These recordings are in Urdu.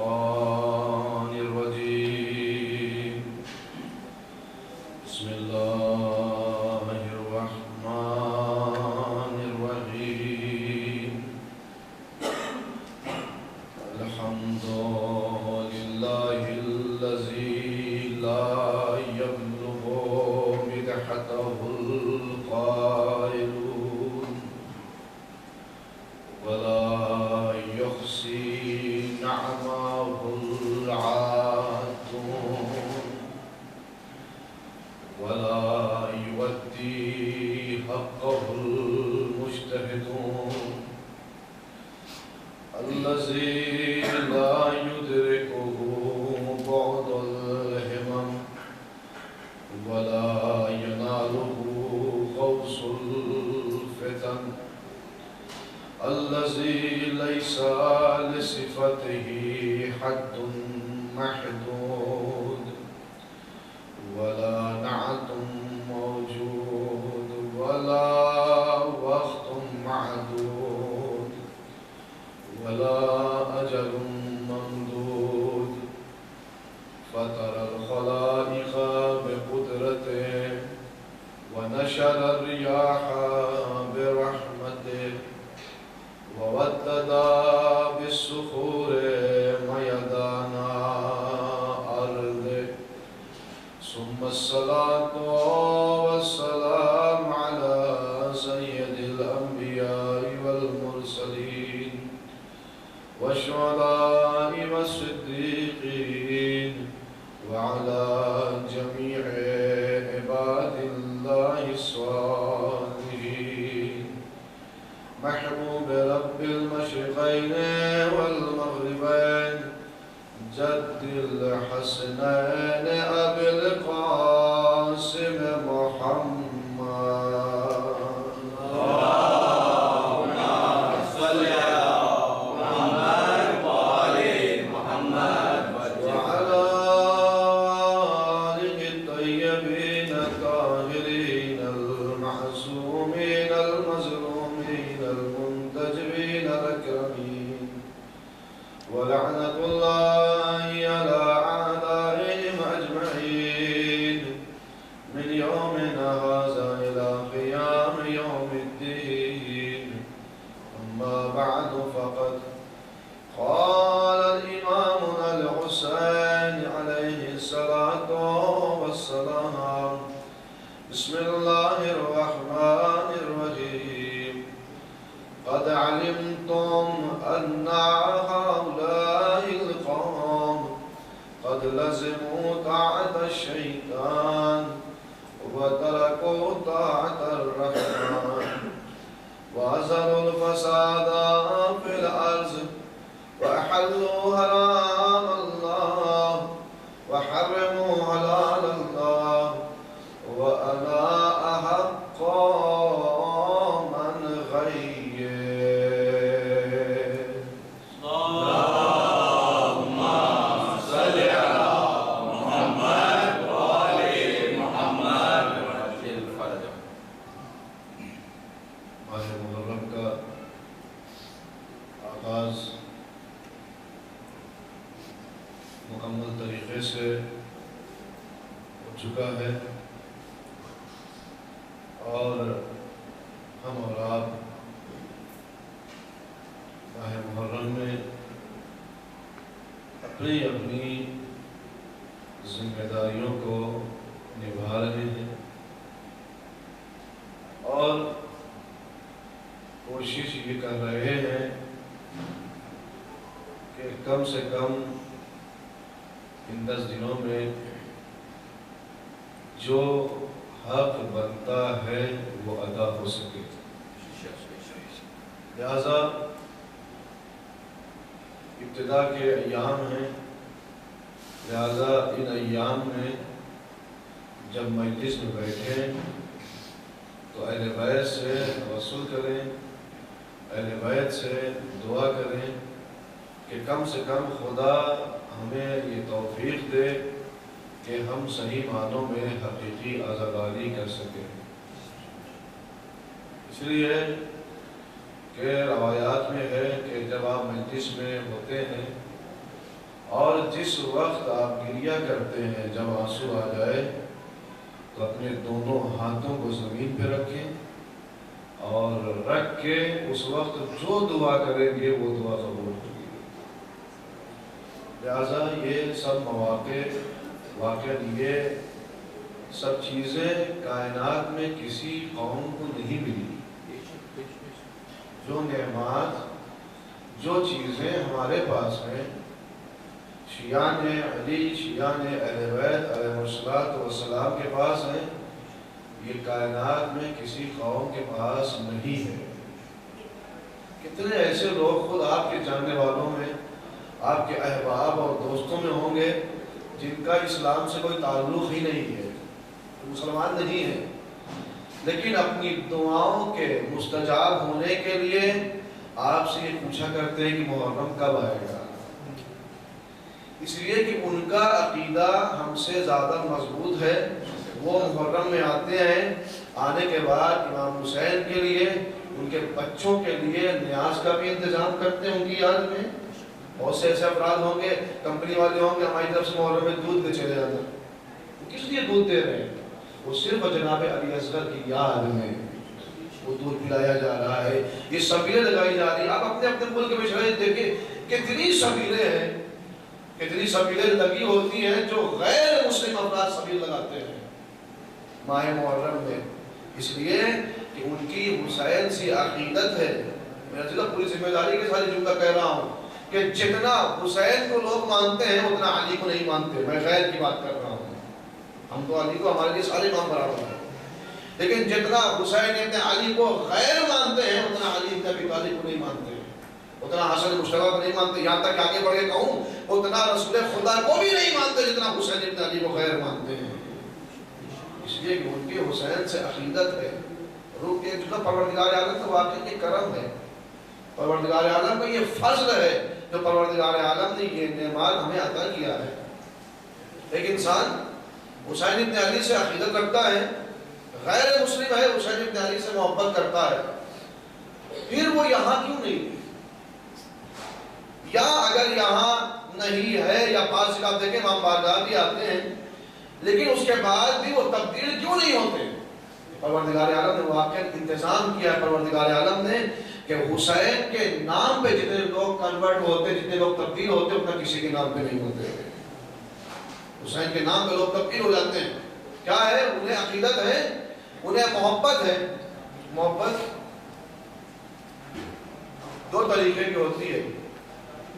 الشيطان الرجيم بسم الله الرحمن الرحيم الحمد لله الذي لا يبلغ مدحته القائلون ولا يحصي نعمه العادون ولا يؤدي حقه المجتهدون الذي لا يدركه بعد الهمم ولا يناله غوص الفتن الذي ليس لصفته حد محدود ولا نعت موجود ولا وقت معدود ولا أجل ممدود فطر الخلائق بقدرته ونشر الرياح برحمته وودد بالصخور ميدان أرضه ثم الصلاة والسلام على سيد الأنبياء والمرسلين والشهداء والصديقين وعلى جميع عباد الله الصالحين محبوب رب المشرقين والمغربين جد الحسنين أبي القاسم محمد اللهم صل على محمد وآل محمد وعلى آله الطيبين الطاهرين المعصومين المظلومين المنتجبين الأكرمين ولعنة الله على أعدائهم أجمعين من يومنا هذا إلى قيام يوم الدين أما بعد فقد قال الإمامنا الحسين عليه الصلاة والسلام بسم الله الرحمن الرحيم قد علمتم أن هؤلاء القوم قد لزموا طاعة الشيطان وتركوا طاعة الرحمن وأزروا الفساد في الأرض وأحلوا حرام الله وحرموا حلال الله وأنا أحق من غير اللهم صل على محمد وآل محمد وعجل فرجهم ماہ محرم کا آغاز مکمل طریقے سے ہو چکا ہے اور ہم اور آپ ماہ محرم میں اپنی اپنی ذمہ داریوں کو نبھا رہے ہیں اور کوشش یہ کر رہے ہیں کہ کم سے کم ان 10 دنوں میں جو حق بنتا ہے وہ ادا ہو سکے لہذا ابتدا کے ایام ہیں لہذا ان ایام میں جب مجلس میں بیٹھیں تو اہل بیت سے توسل کریں اہل بیت سے دعا کریں کہ کم سے کم خدا ہمیں یہ توفیق دے کہ ہم صحیح معنوں میں حقیقی آزاداری کر سکیں. اس لیے کہ روایات میں ہے کہ جب آپ مجلس میں ہوتے ہیں اور جس وقت آپ گریہ کرتے ہیں، جب آنسو آ جائے تو اپنے دونوں ہاتھوں کو زمین پہ رکھیں اور رکھ کے اس وقت جو دعا کریں گے وہ دعا قبول ہوگی۔ لہٰذا یہ سب مواقع واقعی یہ سب چیزیں کائنات میں کسی قوم کو نہیں ملی۔ جو نعمات، جو چیزیں ہمارے پاس ہیں، شیعان علی، شیعان اہل بیت علیہ الصلوۃ والسلام کے پاس ہیں، یہ کائنات میں کسی قوم کے پاس نہیں ہے۔ کتنے ایسے لوگ خود آپ کے جاننے والوں میں، آپ کے احباب اور دوستوں میں ہوں گے جن کا اسلام سے کوئی تعلق ہی نہیں ہے، مسلمان نہیں ہے، لیکن اپنی دعاؤں کے مستجاب ہونے کے لیے آپ سے یہ پوچھا کرتے ہیں کہ محرم کب آئے گا، اس لیے کہ ان کا عقیدہ ہم سے زیادہ مضبوط ہے۔ وہ محرم میں آتے ہیں، آنے کے بعد امام حسین کے لیے، ان کے بچوں کے لیے نیاز کا بھی انتظام کرتے ہیں ان کی یاد میں۔ بہت سے ایسے افراد ہوں گے، کمپنی والے ہوں گے، ہماری طرف سے محرم میں دودھ دے چلے جاتے ہیں، کس لیے دودھ دے رہے ہیں؟ وہ صرف جناب علی اصغر کی یاد میں وہ دودھ پلایا جا رہا ہے، یہ شبیلیں لگائی جا رہی ہیں۔ آپ اپنے اپنے ملک میں شاید دیکھیں کتنی شبیلیں ہیں، کتنی شبیلیں لگی ہوتی ہیں جو غیر مسلم افراد شبیل لگاتے ہیں ماہ محرم میں، اس لیے کہ ان کی حسین سی عقیدت ہے۔ میں پوری ذمہ داری کے ساتھ جملہ کہہ رہا ہوں کہ جتنا حسین کو لوگ مانتے ہیں اتنا علی کو نہیں مانتے۔ میں غیر کی بات کر رہا ہوں، ہم تو علی کو ہمارے لیے سارے امام برابر ہیں، لیکن جتنا حسین ابن علی کو غیر مانتے ہیں اتنا علی ابن ابی طالب کو نہیں مانتے، اتنا حسن مشتبہ کو نہیں مانتے، یہاں تک کہ آگے بڑھ کے کہوں اتنا رسول خدا کو بھی نہیں مانتے جتنا حسین ابن علی کو غیر مانتے ہیں، اس لیے کہ ان کی حسین سے عقیدت ہے۔ روح کے جو پروردگار عالم کا واقعی یہ کرم ہے، پروردگار عالم کا یہ فضل ہے جو پروردگار عالم نے یہ نعمت ہمیں عطا کیا ہے۔ ایک انسان حسین ابن علی سے عقیدت رکھتا ہے، غیر مسلم ہے، حسین ابن علی سے محبت کرتا ہے، پھر وہ یہاں کیوں نہیں؟ یا اگر یہاں نہیں ہے یا پاس آپ دیکھیں امام بارگاہ بھی آتے ہیں، لیکن اس کے بعد بھی وہ تبدیل کیوں نہیں ہوتے؟ پروردگار عالم نے واقعی انتظام کیا ہے، پروردگار عالم نے کہ حسین کے نام پہ جتنے لوگ کنورٹ ہوتے، جتنے لوگ تبدیل ہوتے، اتنا کسی کے نام پہ نہیں ہوتے۔ حسین کے نام پہ لوگ تبدیل ہو جاتے ہیں، کیا ہے؟ انہیں عقیدت ہے، انہیں محبت ہے۔ محبت دو طریقے کی ہوتی ہے،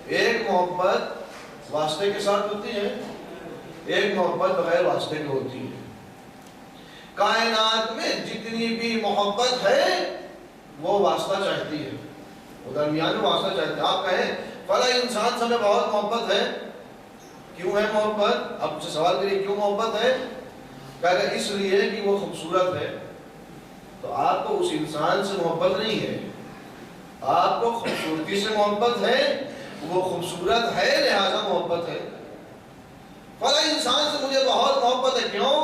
ایک محبت واسطے کے ساتھ ہوتی ہے، ایک محبت بغیر واسطے کی ہوتی ہے۔ کائنات میں جتنی بھی محبت ہے وہ واسطہ چاہتی ہے، وہ درمیان میں واسطہ چاہتی ہے۔ آپ کہیں فلاں انسان سے ہمیں بہت محبت ہے، کیوں ہے محبت؟ اب سے سوال کریے کیوں محبت ہے؟ کہہ گا اس لیے کہ وہ خوبصورت ہے، تو آپ کو اس انسان سے محبت نہیں ہے، آپ کو خوبصورتی سے محبت ہے، وہ خوبصورت ہے لہذا محبت ہے۔ فلاں انسان سے مجھے بہت محبت ہے، کیوں؟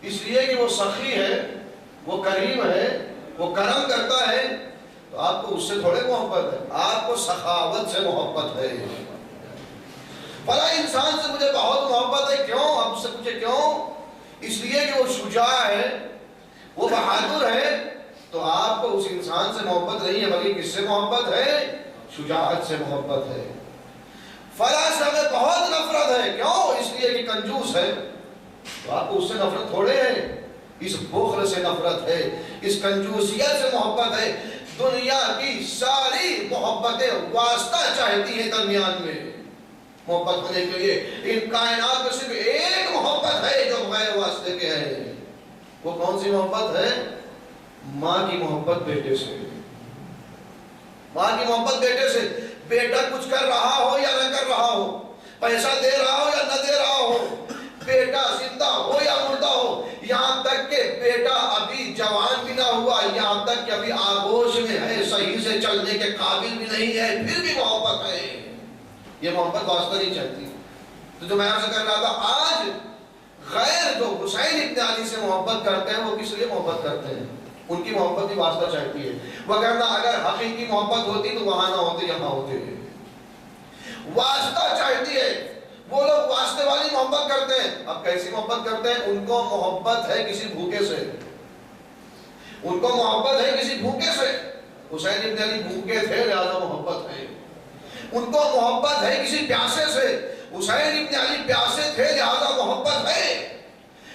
اس لیے کہ وہ سخی ہے، وہ کریم ہے، وہ کرم کرتا ہے، تو آپ کو اس سے تھوڑے محبت ہے، آپ کو سخاوت سے محبت ہے۔ فلاں انسان سے مجھے بہت محبت ہے، کیوں؟ آپ سے پوچھے کیوں؟ اس لیے کہ وہ شجاع ہے، وہ بہادر ہے، تو آپ کو اس انسان سے محبت نہیں ہے بلکہ کس سے محبت ہے؟ شجاعت سے محبت ہے۔ فلاں سے ہمیں بہت نفرت ہے، کیوں؟ اس لیے کہ کنجوس ہے، تو آپ کو اس سے نفرت تھوڑے ہے، اس بخل سے نفرت ہے، اس کنجوسیت سے محبت ہے۔ دنیا کی ساری محبتیں واسطہ چاہتی ہیں درمیان میں محبت ہونے کے لیے، ان کائنات میں صرف ایک محبت ہے جو غیر واسطے کے ہے۔ وہ کون سی محبت ہے؟ ماں کی محبت بیٹے سے، ماں کی محبت بیٹے سے۔ بیٹا کچھ کر رہا ہو یا نہ کر رہا ہو، پیسہ دے رہا ہو یا نہ دے رہا ہو، بیٹا زندہ ہو یا مردہ ہو، یہاں تک کہ بیٹا ابھی جوان بھی نہ ہوا، یہاں تک کہ ابھی آغوش میں ہے، صحیح سے چلنے کے قابل بھی نہیں ہے، پھر بھی محبت ہے۔ یہ محبت واسطہ نہیں چاہتی۔ تو جو میں آپ سے کر رہا تھا، آج غیر جو حسین ابن علی سے محبت کرتے ہیں وہ کس لیے محبت کرتے ہیں؟ ان کی محبت بھی واسطہ چاہتی ہے، وگرنہ اگر حقیقی محبت ہوتی تو وہاں نہ ہوتے، یہاں ہوتے۔ واسطہ چاہتی ہے، محبت کرتے ہیں. اب کیسی محبت کرتے ہیں؟ ان کو محبت ہے کسی بھوکے سے. ان کو محبت ہے کسی بھوکے سے. حسین ابن علی بھوکے تھے لہذا محبت ہے. ان کو محبت ہے کسی پیاسے سے. حسین ابن علی پیاسے تھے لہذا محبت ہے.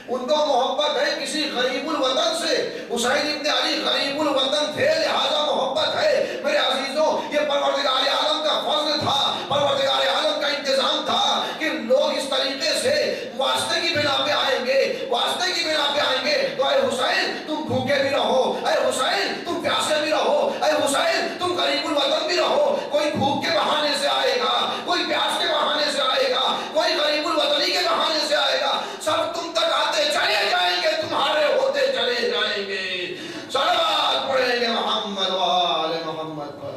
ان کو محبت ہے کسی غریب الوطن سے. حسین ابن علی غریب الوطن تھے لہذا محبت ہے. میرے عزیزوں یہ پروردگار عالم کا فضل تھا, پروردگار عالم کا انتظام تھا کہ لوگ اس طریقے سے واسطے کی بنا پہ آئیں گے, واسطے کی بنا پہ آئیں گے. تو اے حسین تم بھوکے بھی رہو, اے حسین تم پیاسے بھی رہو, اے حسین تم غریب الوطن بھی رہو. کوئی بھوک کے بہانے سے آئے گا, کوئی پیاس کے بہانے سے آئے گا, کوئی غریب الوطنی کے بہانے سے آئے گا. سب تم تک آتے چلے جائیں گے, تمہارے ہوتے چلے جائیں گے. صلوات پڑھیں گے محمد و آل محمد پر.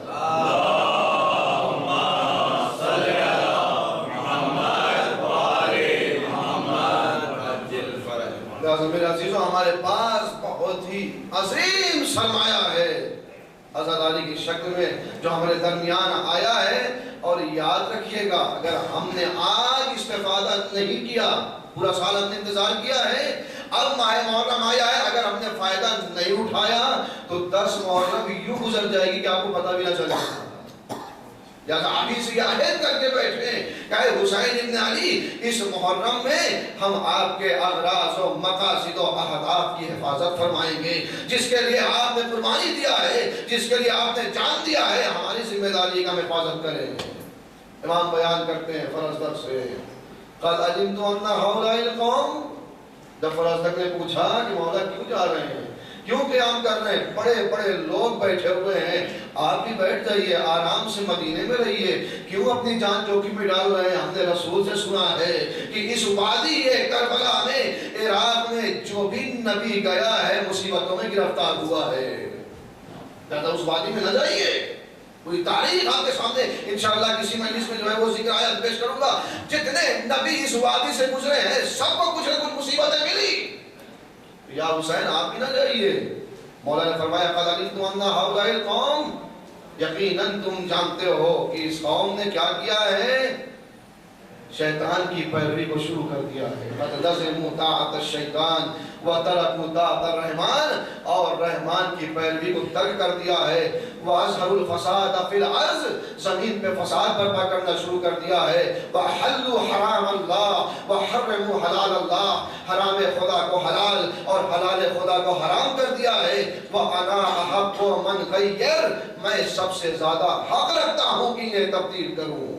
میرے عزیزوں ہمارے پاس بہت ہی عظیم سرمایہ ہے عزاداری کی شکل میں جو ہمارے درمیان آیا ہے. اور یاد رکھیے گا اگر ہم نے آج استفادہ نہیں کیا, پورا سال ہم نے انتظار کیا ہے, اب ماہ محرم آیا ہے, اگر ہم نے فائدہ نہیں اٹھایا تو 10 محرم یوں گزر جائے گی کہ آپ کو پتہ بھی نہ چلے. یا ابھی سے عہد کر کے بیٹھے کہ حسین ابن علی اس محرم میں ہم آپ کے اغراض و مقاصد و اہداف کی حفاظت فرمائیں گے. جس کے لیے آپ نے قربانی دیا ہے, جس کے لیے آپ نے جان دیا ہے, ہماری ذمہ داری کا ہم حفاظت کریں. امام بیان کرتے ہیں فرزدق سے, قد علمت ان هؤلاء القوم, جب فرزدق نے پوچھا کہ مولا کیوں جا رہے ہیں, کیوں قیام کر رہے ہیں, بڑے بڑے لوگ بیٹھے ہوئے ہیں, آپ بھی بیٹھ جائیے, آرام سے مدینے میں رہیے, کیوں اپنی جان جوخم میں ڈال رہے ہیں. ہم نے رسول سے سنا ہے کہ اس وادی کربلا میں, عراق میں جو بھی نبی گیا ہے مصیبتوں میں گرفتار ہوا ہے. زیادہ اس وادی میں نہ جائیے. پوری تاریخ آپ کے سامنے انشاءاللہ کسی مجلس میں جو ہے وہ ذکر آیت پیش کروں گا. جتنے نبی اس وادی سے گزرے ہیں سب کو کچھ نہ کچھ مصیبتیں ملی. یا حسین آپ بھی نہ جائیے. مولا نے فرمایا قد علمت ان هؤلاء القوم, یقیناً تم جانتے ہو کہ اس قوم نے کیا کیا ہے, شیطان کی پیروی کو شروع کر دیا ہے. قد لزموا طاعت الشیطان وترکوا طاعت الرحمن, اور رحمان کی پیروی کو ترک کر دیا ہے. وَأَظْهَرُوا الْفَسَادَ فِي الْأَرْضِ, زمین پہ فساد برپا کرنا شروع کر دیا ہے. وَحَلُّوا حَرَامَ اللَّهِ وَحَرَّمُوا حَلَالَ اللَّهِ, حرام خدا کو حلال اور حلال خدا کو حرام کر دیا ہے. وَأَنَا أَحَقُّ مَنْ غَيَّرَ, میں سب سے زیادہ حق رکھتا ہوں کہ انہیں تبدیل کروں.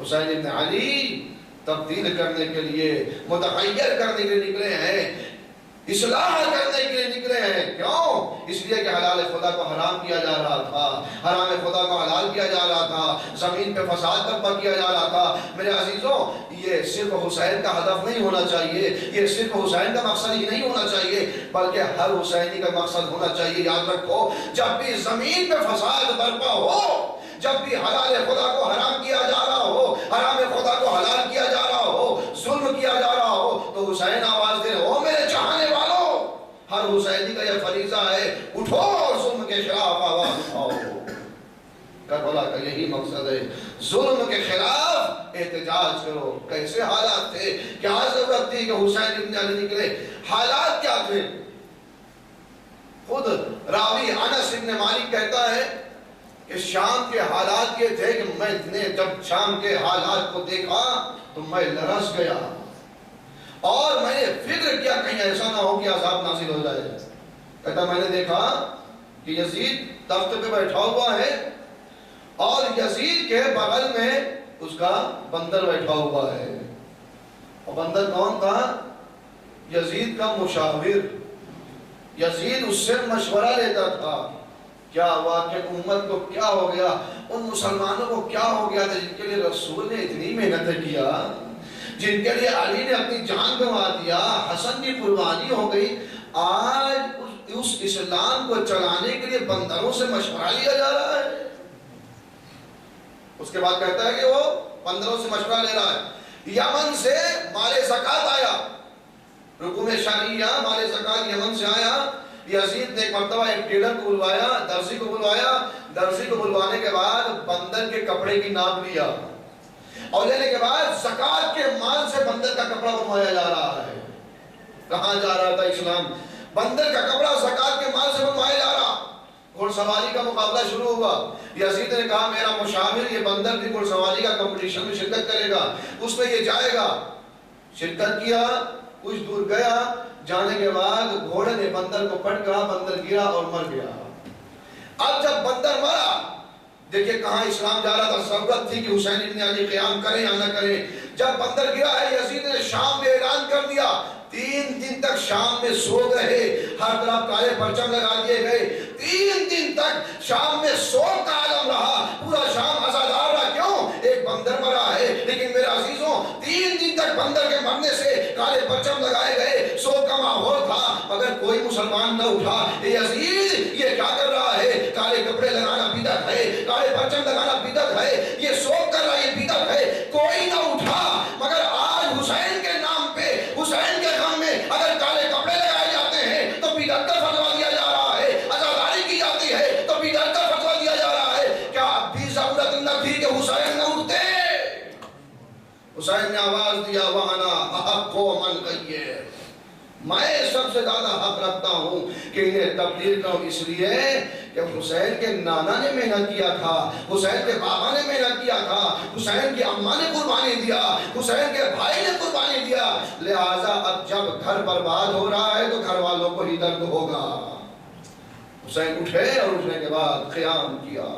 حسین ابن علی تبدیل کرنے کے لیے, متغیر کرنے کے لیے نکلے ہیں, اصلاح کرنے کے لیے نکلے ہیں. کیوں؟ اس لیے کہ حلال خدا کو حرام کیا جا رہا تھا, حرام خدا کو حلال کیا جا رہا تھا, زمین پہ فساد برپا کیا جا رہا تھا. میرے عزیزوں یہ صرف حسین کا ہدف نہیں ہونا چاہیے, یہ صرف حسین کا مقصد ہی نہیں ہونا چاہیے, بلکہ ہر حسینی کا مقصد ہونا چاہیے. یاد رکھو جب بھی زمین پہ فساد برپا ہو, جب بھی حلال خدا کو حرام کیا جا رہا ہو, حرام خدا کو حلال کیا جا رہا ہو, ظلم کیا جا رہا ہو, تو حسین آواز دے, او میرے چاہنے والوں, ہر حسینی کا یہ فریضہ ہے, اٹھو اور ظلم کے خلاف آواز اٹھاؤ. کربلا کا یہی مقصد ہے, ظلم کے خلاف احتجاج کرو. کیسے حالات تھے, کیا ضرورت تھی کہ حسین ابن علی نکلے, حالات کیا تھے. خود راوی انس ابن مالک کہتا ہے کہ شام کے حالات یہ تھے کہ میں نے جب شام کے حالات کو دیکھا تو میں لرز گیا, اور میں نے فکر کیا کہیں ایسا نہ ہو کہ عذاب نازل ہو جائے. کہتا میں نے دیکھا کہ یزید تخت پہ بیٹھا ہوا ہے, اور یزید کے بغل میں اس کا بندر بیٹھا ہوا ہے. اور بندر کون تھا؟ یزید کا مشاور. یزید اس سے مشورہ لیتا تھا, کیا ہوا کہ امت کو کیا ہو گیا, ان مسلمانوں کو کیا ہو گیا تھا جن کے لیے رسول نے اتنی محنتیں کیا, جن کے لیے علی نے اپنی جان گنوا دیا, حسن کی قربانی ہو گئی, آج اس اسلام کو چلانے کے لیے بندروں سے مشورہ لیا جا رہا ہے. اس کے بعد کہتا ہے کہ وہ بندروں سے مشورہ لے رہا ہے. یمن سے مال زکات آیا, حکومت شرعیہ مال زکات یمن سے آیا. یزید نے ایک مرتبہ ایک ٹیلر کو بلوایا, درزی کو بلوایا, درزی کو بلوانے کے بعد بندر کے کپڑے کی ناپ لیا, اور لینے کے بعد زکوٰۃ کے مال سے بندر کا کپڑا بنوایا جا رہا ہے. کہاں جا رہا تھا اسلام؟ بندر کا کپڑا زکوٰۃ کے مال سے بنوایا جا رہا. گھڑ سواری کا مقابلہ شروع ہوا. یزید نے کہا میرا مشاور یہ بندر بھی گھڑ سواری کا کمپٹیشن میں شرکت کرے گا, اس میں یہ جائے گا. شرکت کیا, کچھ دور گیا, جانے کے بعد گھوڑے نے بندر کو پٹکا, بندر گرا اور مر گیا. اب جب بندر مرا, دیکھیں کہاں اسلام جا رہا تھا, ضرورت تھی کہ حسین ابن علی قیام کریں یا نہ کریں. جب بندر گرا ہے, یزید نے شام میں اعلان کر دیا, 3 دن تک شام میں سو رہے, ہر طرف کالے پرچم لگا دیے گئے. 3 دن تک شام میں سوگ کا عالم رہا, پورا شام عزادار رہا. کیوں؟ ایک بندر مرا ہے. لیکن میرے عزیزوں 3 دن تک بندر کے مرنے سے کالے پرچم لگائے گئے, سوگ کا ماحول تھا, مگر کوئی مسلمان نہ اٹھا. یزید یہ کیا کر رہا ہے؟ کالے کپڑے لگانا بدعت ہے, کالے پرچم لگانا بدعت ہے, یہ سوگ کر رہا ہے, یہ بدعت ہے. کوئی نہ اٹھا. مگر آج حسین کے نام پہ, حسین کے غم میں اگر کالے کپڑے لگائے جاتے ہیں تو بدعت کا فتویٰ دیا جا رہا ہے, عزاداری کی جاتی ہے تو بدعت کا فتویٰ دیا جا رہا ہے. کیا اب بھی ضرورت نہ تھی کہ حسین نہ اٹھتے؟ حسین نے آواز دیا, وَأَنَا أَحَقُّ مَنْ غَيَّرَ, میں سب سے زیادہ حق رکھتا ہوں کہ انہیں تبدیل کروں, اس لیے کہ حسین کے نانا نے محنت کیا تھا, حسین کے بابا نے محنت کیا تھا, حسین کی اماں نے قربانی دیا, حسین کے بھائی نے قربانی دیا. لہٰذا اب جب گھر برباد ہو رہا ہے تو گھر والوں کو ہی درد ہوگا. حسین اٹھے اور اٹھنے کے بعد قیام کیا.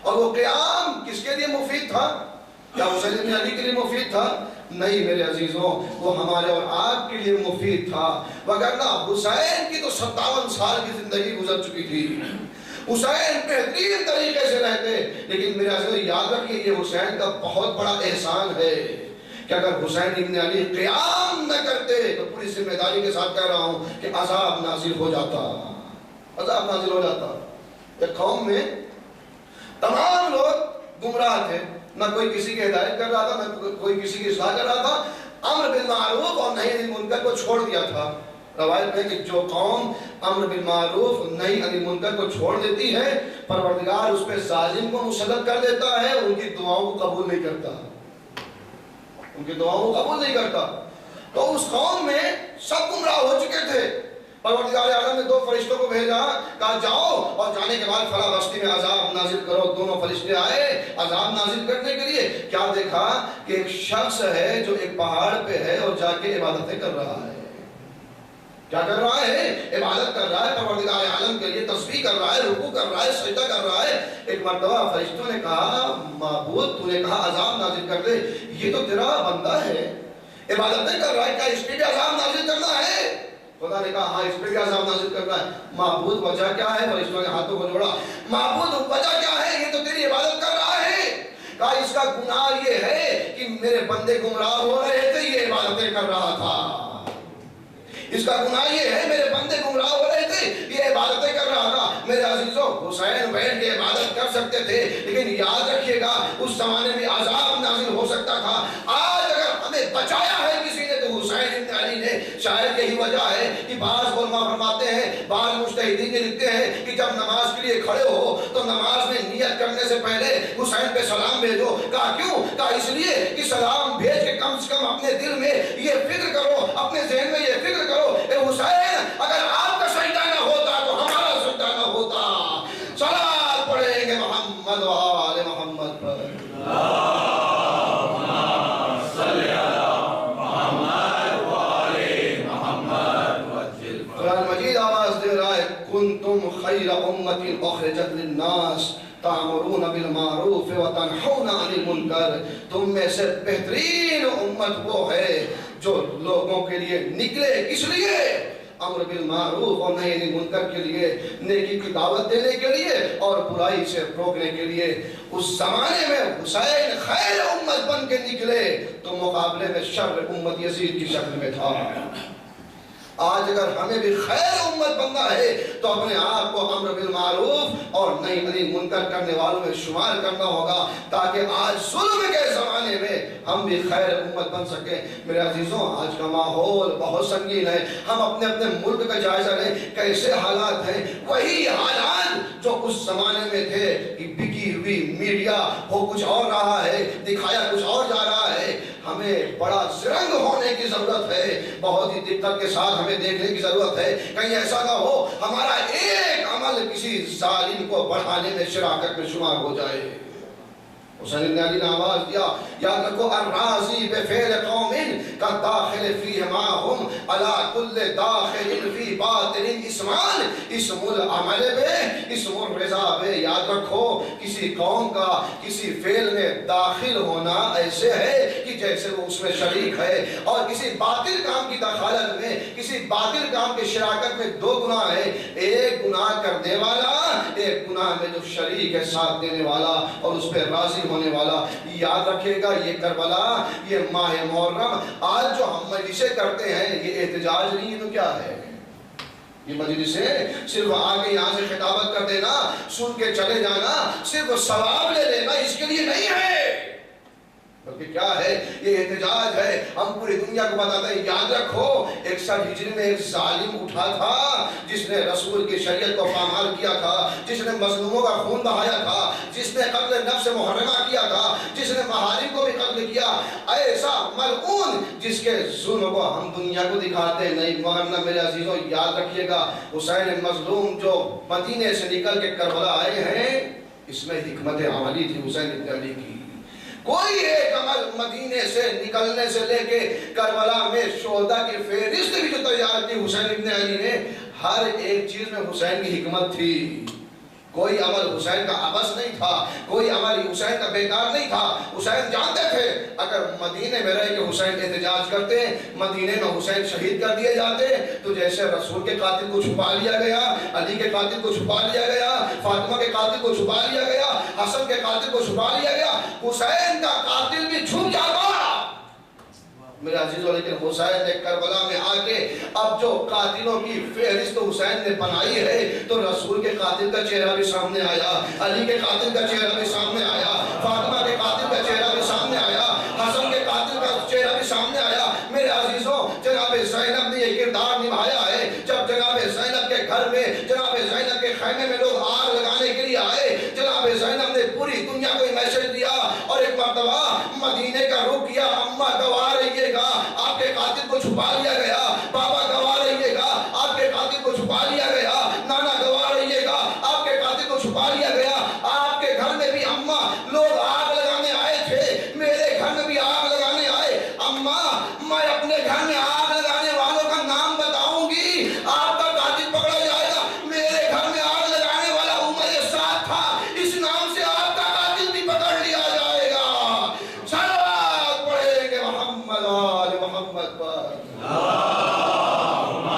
اور وہ قیام کس کے لیے مفید تھا؟ کیا حسین ابن علی کے لیے مفید تھا؟ نہیں میرے عزیزوں, وہ ہمارے اور آپ کے لیے مفید تھا. وگرنہ حسین کی تو 57 سال کی زندگی گزر چکی تھی. حسین بہترین طریقے سے رہتے, لیکن میرے عزیزوں یاد رکھیے یہ حسین کا بہت بڑا احسان ہے کہ اگر حسین ابن علی قیام نہ کرتے تو پوری ذمہ داری کے ساتھ کہہ رہا ہوں کہ عذاب نازل ہو جاتا, عذاب نازل ہو جاتا. ایک قوم میں تمام لوگ گمراہ تھے, نہ کوئی کسی کی ہدایت کر رہا تھا, نہ کوئی کسی کی اصلاح کر رہا تھا. امر بالمعروف اور نہی عن المنکر کو چھوڑ دیا تھا. روایت ہے کہ جو قوم امر بالمعروف نہی عن المنکر کو چھوڑ دیتی ہے, پروردگار اس پہ ظالم کو مسلط کر دیتا ہے, ان کی دعاؤں کو قبول نہیں کرتا, ان کی دعاؤں کو قبول نہیں کرتا. تو اس قوم میں سب گمراہ ہو چکے تھے. پروردگار عالم نے 2 فرشتوں کو بھیجا, کہا جاؤ اور جانے کے بعد فلاں بستی میں عذاب نازل کرو. دونوں فرشتے آئے عذاب نازل کرنے کے لیے. کیا دیکھا کہ ایک شخص ہے جو ایک پہاڑ پہ ہے اور جا کے عبادتیں کر رہا ہے. کیا کر رہا ہے؟ عبادت کر رہا ہے, پروردگار عالم کے لیے تسبیح کر رہا ہے, رکوع کر رہا ہے, سجدہ کر رہا ہے. ایک مرتبہ فرشتوں نے کہا معبود تو نے کہا عذاب نازل کر دے, یہ تو تیرا بندہ ہے, عبادتیں کر رہا ہے, کیا اس پہ بھی عذاب نازل کرنا ہے؟ خدا نے کہا ہاں اس پہ بھی عذاب نازل کرنا ہے. معبود وجہ کیا ہے؟ فرشتوں نے ہاتھوں کو جوڑا, معبود وجہ کیا ہے؟ یہ تو تیری عبادت کر رہا ہے. کہا اس کا گناہ یہ ہے کہ میرے بندے گمراہ ہو رہے تھے, یہ عبادتیں کر رہا تھا. اس کا گناہ یہ ہے میرے بندے گمراہ ہو رہے تھے, یہ عبادتیں کر رہا تھا. میرے عزیزوں حسین بیٹھ کے عبادت کر سکتے تھے, لیکن یاد رکھیے گا اس زمانے میں عذاب نازل ہو سکتا تھا. آج اگر ہمیں بچایا ہے کسی نے تو حسین ابن علی نے. شاید یہی وجہ ہے کہ بعض علماء فرماتے ہیں, بعض مجتہدین لکھتے ہیں کہ جب نماز کے لیے کھڑے ہو تو نماز میں نیت کرنے سے پہلے حسین پہ سلام بھیجو. کہا کیوں؟ کہا اس لیے کہ سلام بھیج کے کم سے کم اپنے دل میں یہ فکر کرو, اپنے ذہن میں یہ فکر کرو, اے حسین اگر آپ کا سجدہ نہ ہوتا تو ہمارا سجدہ نہ ہوتا. صلاۃ پڑھیں گے محمد و آل محمد پر. کنتم خیر امت اخرجت للناس تأمرون بالمعروف وتنہون عن المنکر. تم میں سے بہترین امت وہ ہے جو لوگوں کے لیے نکلے, کس لیے؟ امر بالمعروف اور نہی عن المنکر کے لیے, نیکی کی دعوت دینے کے لیے اور برائی سے روکنے کے لیے. اس زمانے میں حسین خیر امت بن کے نکلے تو مقابلے میں شر امت یزید کی شکل میں تھا. آج اگر ہمیں بھی خیر امت بننا ہے تو اپنے آپ کو امر بالمعروف اور نہی عن المنکر کرنے والوں میں شمار کرنا ہوگا, تاکہ آج ظلم کے زمانے میں ہم بھی خیر امت بن سکیں. میرے عزیزوں آج کا ماحول بہت سنگین ہے. ہم اپنے اپنے ملک کا جائزہ لیں, کیسے حالات ہیں. وہی حالات جو اس زمانے میں تھے کہ بکی ہوئی میڈیا ہو کچھ اور رہا ہے, دکھایا کچھ اور جا ہمیں بڑا زرنگ ہونے کی ضرورت ہے، بہت ہی دقت کے ساتھ ہمیں دیکھنے کی ضرورت ہے، کہیں ایسا نہ ہو ہمارا ایک عمل کسی ظالم کو بڑھانے میں شراکت میں شمار ہو جائے۔ حسین ابن علی نے آواز دیا، یاد رکھو الراضی بفعل قوم کا داخل فیہما ہم علی کل داخل فی باطن اسمان، اسم العمل بے اسم الرضا بے۔ یاد رکھو کسی قوم کا کسی فعل میں داخل ہونا ایسے ہے کہ جیسے وہ اس میں شریک ہے، اور کسی باطل کام کی دخالت میں، کسی باطل کام کی شراکت میں دو گناہ ہے، ایک گناہ کرنے والا، ایک گناہ میں جو شریک ہے ساتھ دینے والا اور اس پہ راضی ہونے والا۔ یاد رکھے گا یہ کربلا، یہ ماہ محرم، آج جو ہم مجلسیں کرتے ہیں یہ احتجاج نہیں ہے تو کیا ہے؟ یہ مجلسیں صرف آگے یہاں سے خطابت کر دینا، سن کے چلے جانا، صرف ثواب لے لینا، اس کے لیے نہیں ہے، بلکہ کیا ہے؟ یہ احتجاج ہے۔ ہم پوری دنیا کو بتاتے ہیں یاد رکھو 61 ہجری میں ایک ظالم اٹھا تھا جس نے رسول کی شریعت کو پامال کیا تھا، جس نے مظلوموں کا خون بہایا تھا، جس نے قتل نفس محرمہ کیا تھا، جس نے محارم کو بھی قتل کیا، ایسا ملعون جس کے ظلم کو ہم دنیا کو دکھاتے نہیں۔ مگر میرے عزیزوں یاد رکھیے گا حسین مظلوم جو مدینے سے نکل کے کربلا آئے ہیں، اس میں حکمت عملی تھی حسین ابن علی کی۔ کوئی ایک عمل مدینے سے نکلنے سے لے کے کربلا میں شہداء کی فہرست بھی جو تیار کی حسین ابن علی نے، ہر ایک چیز میں حسین کی حکمت تھی۔ کوئی عمل حسین کا عبث نہیں تھا، کوئی عمل حسین کا بیکار نہیں تھا۔ حسین جانتے تھے اگر مدینے میں رہ کے حسین احتجاج کرتے، مدینے میں حسین شہید کر دیے جاتے تو جیسے رسول کے قاتل کو چھپا لیا گیا، علی کے قاتل کو چھپا لیا گیا، فاطمہ کے قاتل کو چھپا لیا گیا، حسن کے قاتل کو چھپا لیا گیا، حسین کا قاتل بھی چھپ جاتا۔ میرے عزیزوں لیکن حسین نے کربلا میں آ کے اب جو قاتلوں کی فہرست حسین نے بنائی ہے تو رسول کے قاتل کا چہرہ بھی سامنے آیا، علی کے قاتل کا چہرہ بھی سامنے آیا، فاطمہ کے قاتل کا چہرہ بھی سامنے آیا، حسن کے قاتل کا چہرہ بھی سامنے آیا۔ میرے عزیزوں جناب زینب نے یہ کردار نبھایا ہے، جب جناب زینب کے گھر میں، جناب زینب کے خیمے میں لوگ آگ لگانے کے لیے آئے، جناب زینب نے پوری دنیا کو میسج دیا اور ایک مرتبہ مدینے کا رخ کیا، اماں گواہ رہیے گا آپ کے قاتل کو چھپا لیا گیا، بابا گواہ رہیے گا آپ کے قاتل کو چھپا لیا گیا، نانا گواہ رہیے گا آپ کے قاتل کو چھپا لیا گیا۔ آپ کے گھر میں بھی اماں لوگ آگ لگانے آئے تھے، میرے گھر میں بھی آگ لگانے آئے، اماں میں اپنے گھر میں آگ لگانے والوں کا نام بتاؤں گی، آپ کا قاتل پکڑا جائے گا۔ میرے گھر میں آگ لگانے والا عمر سعد تھا، اس نام سے آپ کا قاتل بھی پکڑ لیا جائے گا۔ صلوات پڑھیں گے محمد آل محمد پر۔ اللہم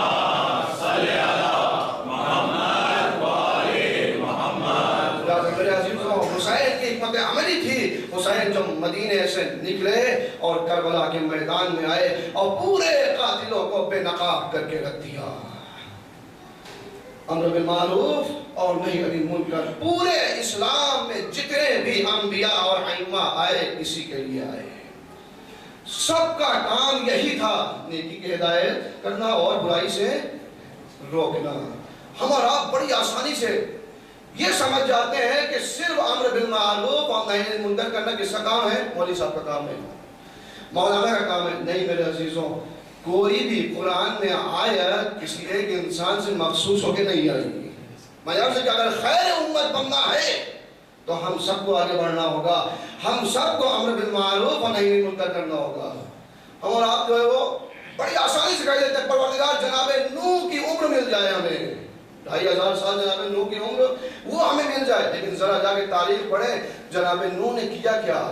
صلی علی محمد وآل محمد۔ میرے عزیزوں حسین کی حکمت عملی تھی۔ حسین جب مدینے سے نکلے اور کربلا کے میدان میں آئے اور پورے قاتلوں کو بے نقاب کر کے رکھ دیا، امر بالمعروف اور نہی عن المنکر۔ پورے اسلام میں جتنے بھی انبیاء اور ائمہ آئے اسی کے لیے آئے، سب کا کام یہی تھا، نیکی کی ہدایت کرنا اور برائی سے روکنا۔ ہمارا بڑی آسانی سے یہ سمجھ جاتے ہیں کہ صرف امر بالمعروف اور نہی عن المنکر کرنا کس کا کام ہے؟ مولوی صاحب کا کام ہے، مولانا کا کام ہے۔ نہیں میرے عزیزوں، کوئی بھی قرآن میں آیت کسی ایک انسان سے مخصوص ہو کے نہیں آئی گی۔ میں یہاں سے کہ اگر خیر امت بننا ہے تو ہم سب کو آگے بڑھنا ہوگا، ہم سب کو امر بالمعروف اور نہی عن المنکر کرنا ہوگا۔ ہم اور آپ جو ہے وہ بڑی آسانی سے کہہ دیتے ہیں پروردگار جناب نوح کی عمر مل جائے ہمیں، 2500 سال جناب نوح کی عمر وہ ہمیں مل جائے، لیکن ذرا جا کے تاریخ پڑھیں جناب نوح نے کیا کیا۔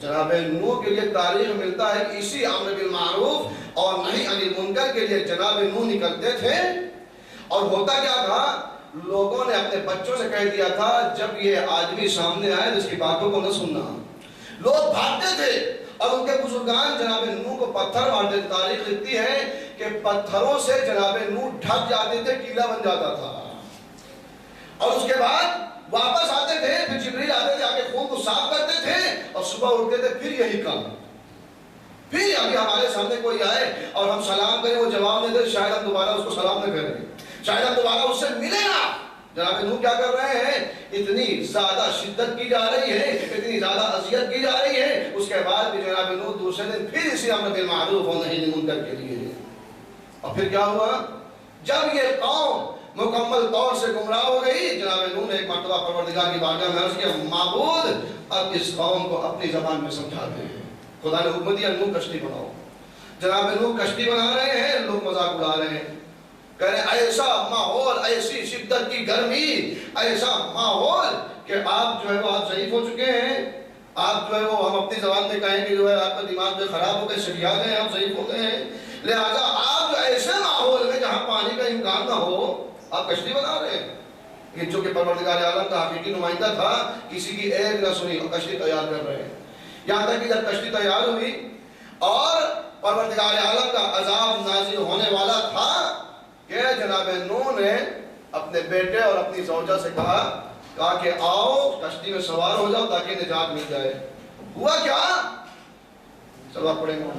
جناب نوح کے لیے تاریخ ملتا ہے کہ اسی امر بالمعروف اور نہی عن المنکر کے لیے جناب نوح نکلتے تھے، اور ہوتا کیا تھا، لوگوں نے اپنے بچوں سے کہہ دیا تھا جب یہ آدمی سامنے آئے تو اس کی باتوں کو نہ سننا۔ لوگ بھاگتے تھے اور ان کے بزرگان جناب نوح کو پتھر مارتے۔ تاریخ لکھتی ہے کہ پتھروں سے جناب نوح ڈھک جاتے تھے، قلعہ بن جاتا تھا، اور اس کے بعد واپس آتے تھے، پھر جبریل آتے تھے، آگے خون کو صاف کرتے تھے اور صبح اٹھتے تھے پھر یہی کام۔ پھر ابھی ہمارے سامنے کوئی آئے اور ہم سلام کریں وہ جواب نہیں دے، شاید ہم دوبارہ اس کو سلام نہ کریں، شاید ہم دوبارہ اس سے ملے نا۔ جناب نوح کیا کر رہے ہیں؟ اتنی زیادہ شدت کی جا رہی ہے، اتنی زیادہ اذیت کی جا رہی ہے، اس کے بعد بھی جناب نوح دوسرے دن پھر اسی امر بالمعروف و نہی عن المنکر کے لیے۔ اور پھر کیا ہوا؟ جب یہ قوم مکمل طور سے گمراہ ہو گئی، جناب نوح نے ایک مرتبہ پروردگار کی بارگاہ میں عرض کیا، معبود اب اس قوم کو اپنی زبان میں سمجھاتے ہیں۔ خدا نے حکم دیا نوح کشتی بناؤ۔ جناب نوح کشتی بنا رہے ہیں، لوگ مذاق اڑا رہے ہیں، کہہ رہے ہیں ایسا ماحول، ایسی شدت کی گرمی، ایسا ماحول کہ آپ جو ہے وہ آپ ضعیف ہو چکے ہیں، آپ جو ہے وہ ہم اپنی زبان میں کہیں کہ جو ہے آپ کا دماغ جو خراب ہو گئے، سٹیا گئے، آپ ضعیف ہو گئے ہیں، لہٰذا آپ جو ایسے ماحول میں جہاں پانی کا امکان نہ ہو آپ کشتی بنا رہے ہیں۔ یہ جو کہ پروردگار عالم کا حقیقی نمائندہ تھا، کسی کی ایک نہ سنی اور کشتی تیار کر رہے ہیں۔ یہاں تک کہ جب کشتی تیار ہوئی اور پروردگار عالم کا عذاب نازل ہونے والا تھا کہ جناب نوح نے اپنے بیٹے اور اپنی زوجہ سے کہا کہ آؤ کشتی میں سوار ہو جاؤ تاکہ نجات مل جائے۔ ہوا کیا؟ چلو آپ پڑھیں گے۔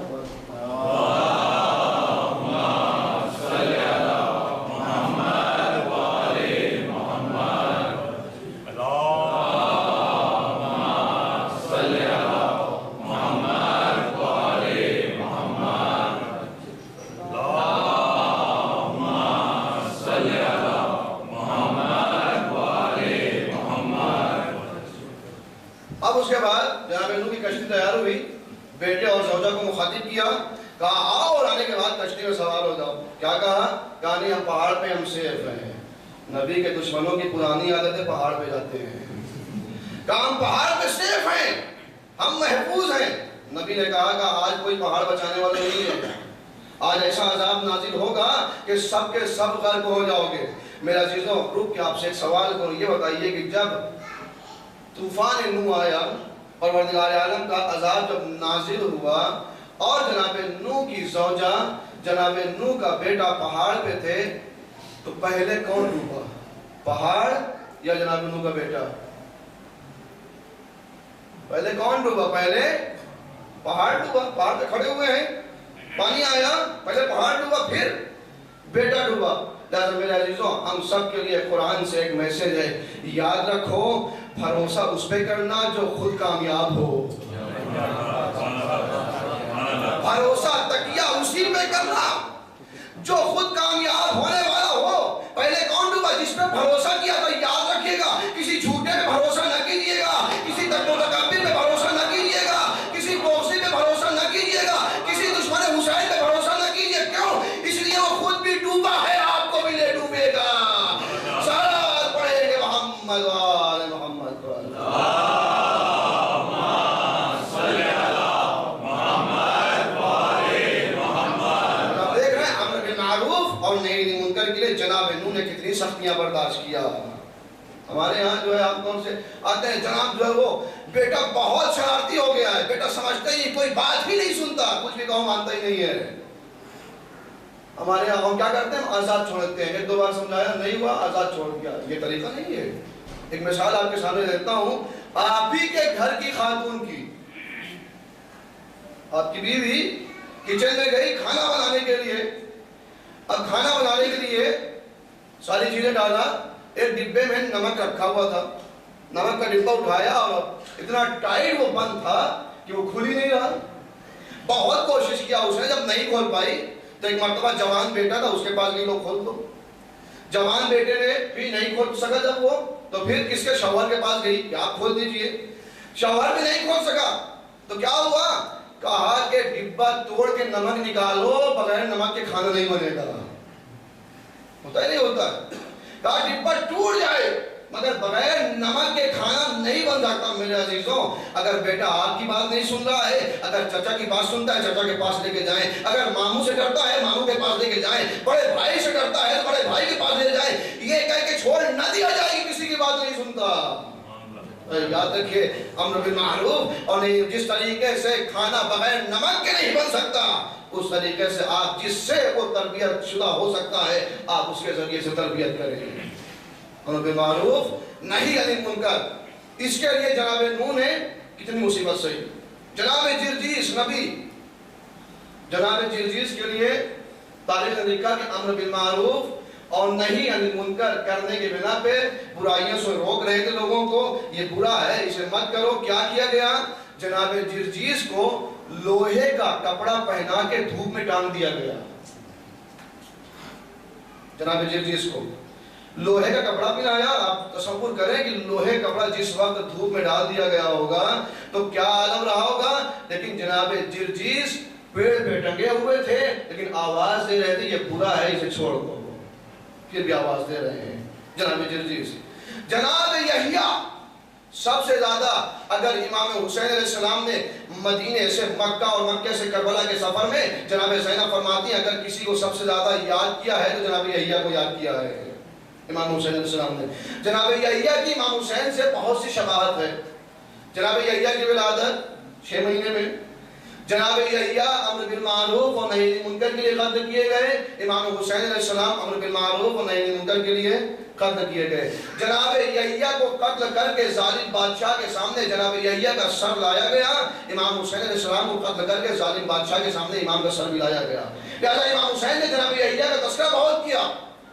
اب اس کے بعد جناب نوح کی کشتی تیار ہوئی، بیٹے اور زوجہ کو مخاطب کیا، کہا آؤ، اور آنے کے بعد کشتی میں سوار ہو جاؤ۔ کیا کہا؟ کہا نہیں، ہم پہاڑ پہ ہم سیف ہیں۔ نبی کے دشمنوں کی پرانی عادت ہے پہاڑ پہ جاتے ہیں۔ کہا ہم پہاڑ پہ سیف ہیں، ہم محفوظ ہیں۔ نبی نے کہا کہ آج کوئی پہاڑ بچانے والا نہیں ہے، آج ایسا عذاب نازل ہوگا کہ سب کے سب غرق ہو جاؤ گے۔ میرے عزیزوں، رک کے آپ سے ایک سوال کروں، یہ بتائیے کہ جب طوفان نوح آیا، پروردگار عالم کا عذاب جب نازل ہوا اور جناب نوح کی زوجہ، جناب نوح کا بیٹا پہاڑ پہ تھے، تو پہلے کون ڈوبا؟ پہاڑ یا جناب نوح کا بیٹا؟ پہلے کون ڈوبا؟ پہلے پہاڑ ڈوبا۔ پہاڑ پہ کھڑے ہوئے ہیں، پانی آیا، پہلے پہاڑ ڈوبا پھر بیٹا ڈوبا۔ لہذا میرے عزیزوں، ہم سب کے لیے قرآن سے ایک میسج ہے، یاد رکھو بھروسہ اس پہ کرنا جو خود کامیاب ہو، بھروسہ تکیہ اسی پہ کرنا جو خود کامیاب ہونے والا ہو۔ پہلے کون ڈوبا؟ جس پہ بھروسہ کیا تھا۔ یاد رکھیے گا، کسی جھوٹے پہ بھروسہ نہ کیجیے گا، کسی تکبر پہ بھروسہ نہ کیجیے گا، کسی بغضی پہ بھروسہ نہ کیجیے گا، کسی دشمن حسین پہ بھروسہ نہ کیجیے۔ کیوں؟ اس لیے وہ خود بھی ڈوبا ہے، آپ کو بھی لے ڈوبے گا۔ صلوات پڑھیں گے محمد وآل محمد۔ اور نہی عن المنکر کے لیے جناب نوح نے کتنی سختیاں برداشت کیا۔ ہمارے یہاں جو ہے عام طور سے آتے ہیں، جناب جو ہے وہ بیٹا بہت شرارتی ہو گیا ہے، بیٹا سمجھتا ہی نہیں، کوئی بات ہی نہیں سنتا، کچھ بھی کہو مانتا ہی نہیں ہے۔ ہمارے یہاں ہم کیا کرتے ہیں؟ آزاد چھوڑ دیتے ہیں، ایک دو بار سمجھایا نہیں ہوا، آزاد چھوڑ دیا۔ یہ طریقہ نہیں ہے۔ ایک مثال آپ کے سامنے دیتا ہوں، آپ ہی کے گھر کی خاتون کی، آپ کی بیوی کچن میں گئی کھانا بنانے کے لیے۔ اب کھانا بنانے کے لیے ساری چیزیں ڈالا، ایک ڈبے میں نمک رکھا ہوا تھا، نمک کا ڈبہ اٹھایا اور اتنا ٹائٹ وہ بند تھا کہ وہ کھل ہی نہیں رہا۔ بہت کوشش کیا اس نے، جب نہیں کھول پائی تو ایک مرتبہ جوان بیٹا تھا، اس کے پاس گئی، لو کھول دو۔ جوان بیٹے نے بھی نہیں کھول سکا جب وہ، تو پھر کس کے؟ شوہر کے پاس گئی کہ آپ کھول دیجئے۔ شوہر بھی نہیں کھول سکا تو کیا ہوا؟ کہا کہ ڈبہ توڑ کے نمک نکالو، بغیر نمک کے کھانا نہیں بنے گا۔ ہوتا ہی نہیں ہوتا۔ کہا ڈبہ ٹوٹ جائے مگر بغیر نمک کے کھانا نہیں بن سکتا۔ میرے عزیزوں، اگر بیٹا آپ کی بات نہیں سن رہا ہے، اگر چچا کی بات سنتا ہے چچا کے پاس لے کے جائیں، اگر ماموں سے ڈرتا ہے ماموں کے پاس لے کے جائیں، بڑے بھائی سے ڈرتا ہے بڑے بھائی کے پاس لے جائیں، یہ کہہ کے چھوڑ نہ دیا جائے کہ کسی کی بات نہیں سنتا۔ یاد رکھیے، امر بالمعروف، اور جس طریقے سے کھانا بغیر نمک کے نہیں بن سکتا، اس طریقے سے آپ جس سے وہ تربیت شدہ ہو سکتا ہے، آپ اس کے ذریعے سے تربیت کریں۔ امر بالمعروف نہی عن المنکر، اس کے لیے جناب نوح نے کتنی مصیبت سہی۔ جناب جرجیس نبی، جناب جرجیس کے لیے تاریخ نے لکھا کہ امر بالمعروف اور نہیں انل منکر کرنے کے بنا پہ برائیوں سے روک رہے تھے لوگوں کو، یہ برا ہے اسے مت کرو۔ کیا کیا گیا؟ جناب جرجیس کو لوہے کا کپڑا پہنا کے دھوپ میں ٹانگ دیا گیا۔ جناب جرجیس کو لوہے کا کپڑا پہنایا۔ آپ تصور کریں کہ لوہے کا کپڑا جس وقت دھوپ میں ڈال دیا گیا ہوگا تو کیا عالم رہا ہوگا۔ لیکن جناب جرجیس پیڑ پہ ٹنگے ہوئے تھے لیکن آواز دے رہے تھے یہ برا ہے اسے چھوڑ دو، پھر بھی آواز دے رہے ہیں جناب جرجیس۔ جناب یحییٰ سب سے زیادہ اگر امام حسین علیہ السلام نے مدینے سے مکہ اور مکہ سے کربلا کے سفر میں جناب زینب فرماتی ہیں اگر کسی کو سب سے زیادہ یاد کیا ہے تو جناب یحییٰ کو یاد کیا ہے امام حسین علیہ السلام نے۔ جناب یحییٰ کی امام حسین سے بہت سی شباہت ہے۔ جناب یحییٰ کی ولادت 6 مہینے میں، جناب یحییٰ امر بالمعروف اور نہی عن المنکر کے لیے قتل کیے گئے، امام حسین علیہ السلام امر بالمعروف اور نہی عن المنکر کے لیے قتل کیے گئے۔ جناب یحییٰ کو قتل کر کے ظالم بادشاہ کے سامنے جناب یحییٰ کا سر لایا گیا، امام حسین علیہ السلام کو قتل کر کے ظالم بادشاہ کے سامنے امام کا سر بھی لایا گیا۔ لہذا امام حسین نے جناب یحییٰ کا تذکرہ بہت کیا۔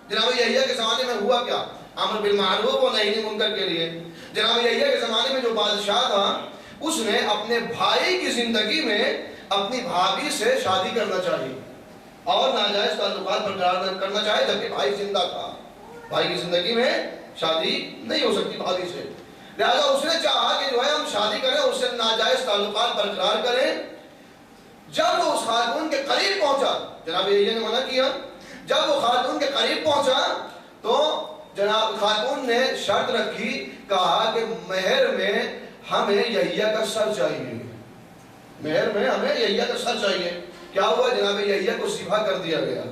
جناب یحییٰ کے زمانے میں ہوا کیا؟ امر بالمعروف اور نہی عن المنکر کے لیے جناب یحییٰ کے زمانے میں جو بادشاہ تھا اس نے اپنے بھائی کی زندگی میں اپنی بھابھی سے شادی کرنا چاہیے اور ناجائز تعلقات برقرار کرنا چاہے جبکہ بھائی زندہ تھا۔ بھائی کی زندگی میں شادی نہیں ہو سکتی بھابھی سے، لہذا اس نے چاہا کہ جو ہے ہم شادی کریں اس سے ناجائز تعلقات برقرار کریں۔ جب وہ اس خاتون کے قریب پہنچا جناب یحییٰ نے منع کیا، جب وہ خاتون کے قریب پہنچا تو جناب خاتون نے شرط رکھی، کہا کہ مہر میں ہمیں یحییٰ کا سر چاہیے، مہر میں ہمیں یحییٰ کا سر چاہیے۔ کیا ہوا؟ جناب یحییٰ کو ذبح کر دیا گیا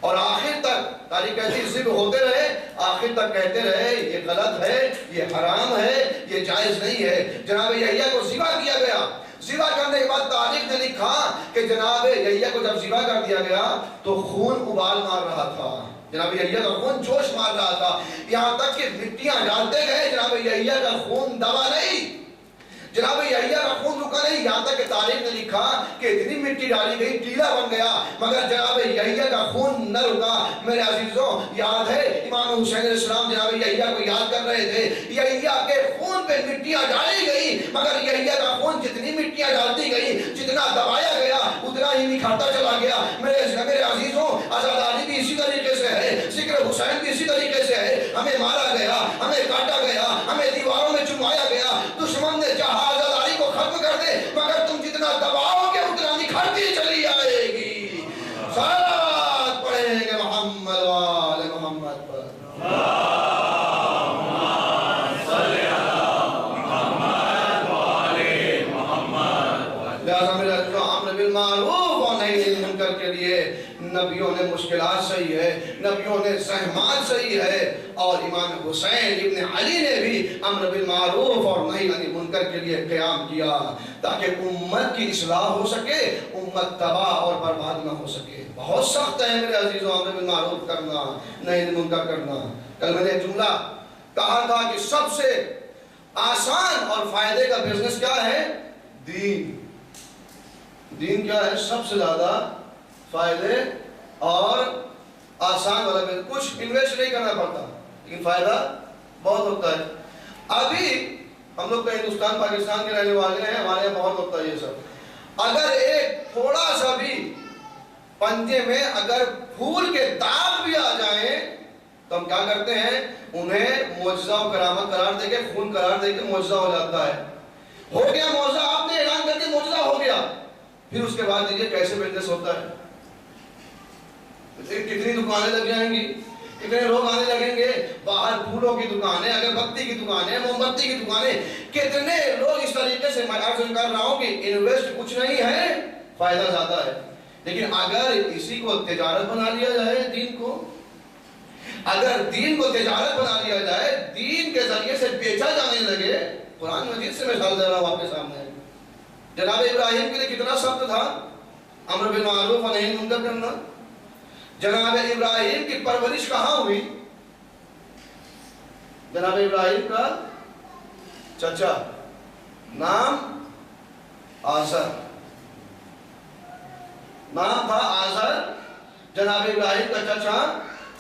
اور آخر تک تاریخ کہتی ذبح ہوتے رہے، آخر تک کہتے رہے یہ غلط ہے، یہ حرام ہے، یہ جائز نہیں ہے۔ جناب یحییٰ کو ذبح کیا گیا۔ ذبح کرنے کے بعد تاریخ نے لکھا کہ جناب یحییٰ کو جب ذبح کر دیا گیا تو خون ابال مار رہا تھا، جناب یحییٰ کا خون جوش مار رہا تھا، یہاں تک کہ مٹیاں ڈالتے گئے، جناب یحییٰ کا خون دبا نہیں، جناب یحییٰ کا خون رکا نہیں، یہاں تک کہ تاریخ نے لکھا کہ اتنی مٹی ڈالی گئی ٹیلا بن گیا مگر جناب یحییٰ کا خون نہ رکا۔ میرے عزیزوں یاد ہے امام حسین علیہ السلام جناب یحییٰ کو یاد کر رہے تھے، یحییٰ کے خون پہ مٹیاں ڈالی گئی مگر یحییٰ کا خون جتنی مٹیاں ڈالتی گئی جتنا دبایا گیا اتنا ہی نکھرتا چلا گیا۔ میرے عزیزوں آزاداری بھی اسی طریقے سے ہے، ذکر حسین بھی اسی طریقے سے ہے، ہمیں مارا گیا، ہمیں کاٹا گیا، ہمیں دیواروں میں چمایا گیا، دشمن نے چاہا آزاداری کو ختم کر دے مگر تم جتنا دباؤ گے اتنا نکھرتی چلی آئے گی۔ صلوات پڑھیں گے محمد وآل محمد پر۔ لہذا میرے امر بالمعروف اور نہی عن المنکر کے لیے نبیوں نے مشکلات سہی ہے، نبیوں نے زحمات سہی ہے، اور امام حسین ابن علی نے بھی امر بالمعروف اور نہی عن المنکر کے لیے قیام کیا تاکہ امت کی اصلاح ہو سکے، امت تباہ اور برباد نہ ہو سکے۔ بہت سخت ہے میرے عزیزوں امر بالمعروف کرنا، نہی عن المنکر کرنا۔ کل میں نے ایک جملہ کہا تھا کہ سب سے آسان اور فائدے کا بزنس کیا ہے؟ دین۔ دین کیا ہے؟ سب سے زیادہ فائدے اور آسان والا بزنس، کچھ انویسٹ نہیں کرنا پڑتا لیکن فائدہ بہت ہوتا ہے۔ ابھی ہم لوگ تو ہندوستان پاکستان کے رہنے والے ہیں، ہمارے یہاں بہت ہوتا ہے یہ سب۔ اگر ایک تھوڑا سا بھی پنجے میں اگر پھول کے داغ بھی آ جائیں تو ہم کیا کرتے ہیں؟ انہیں معجزہ و کرامت قرار دے کے، خون قرار دے کے معجزہ ہو جاتا ہے۔ ہو گیا معجزہ، آپ نے اعلان کر کے معجزہ ہو گیا، پھر اس کے بعد دیکھیے کیسے بزنس ہوتا ہے۔ کتنی دکانیں لگ جائیں گی، کتنے لوگ آنے لگیں گے، باہر پھولوں کی دکانیں، اگربتی کی دکانیں، موم بتی کی دکانیں، کتنے لوگ اس طریقے سے۔ میں عرض کر رہا ہوں کہ انویسٹ کچھ نہیں ہے، فائدہ زیادہ ہے، لیکن اگر اسی کو تجارت بنا لیا جائے، دین کو اگر دین کو تجارت بنا لیا جائے، دین کے ذریعے سے بیچا جانے لگے۔ قرآن مجید سے مثال دے رہا ہوں آپ کے سامنے، جناب ابراہیم کے لیے کتنا سخت تھا امر بالمعروف اور نہی عن المنکر کرنا۔ جناب ابراہیم کی پرورش کہاں ہوئی؟ جناب ابراہیم کا چچا نام آزر، نام تھا آزر، جناب ابراہیم کا چچا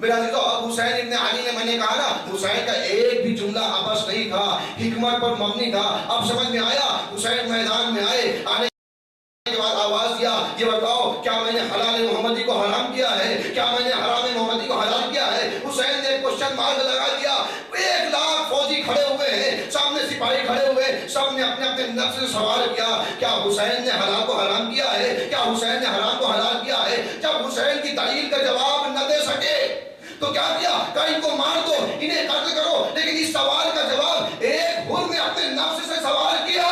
میرا عزیزو اب حسین ابن علی نے، میں نے کہا نا حسین کا ایک بھی جملہ ابس نہیں تھا، حکمت پر مبنی تھا. اب سمجھ میں آیا. حسین میدان میں آئے، آنے کے بعد آواز دیا، یہ بتاؤ کیا میں نے حلال محمدی کو حرام کیا ہے؟ کیا میں نے حرام محمدی کو حلال کیا ہے؟ حسین نے کوشچن مارک لگا دیا. 1 لاکھ فوجی کھڑے ہوئے ہیں، سامنے سپاہی کھڑے ہوئے، سب نے اپنے اپنے نفس سے سوال کیا، کیا حسین نے حلال کو حرام کیا ہے؟ کیا حسین نے حرام کو حلال کیا ہے؟ جب حسین کی دلیل کا جواب نہ دے سکے تو کیا کیا؟ کہ ان کو مار دو، انہیں قتل کرو. لیکن اس سوال کا جواب ایک حر نے اپنے نفس سے سوال کیا.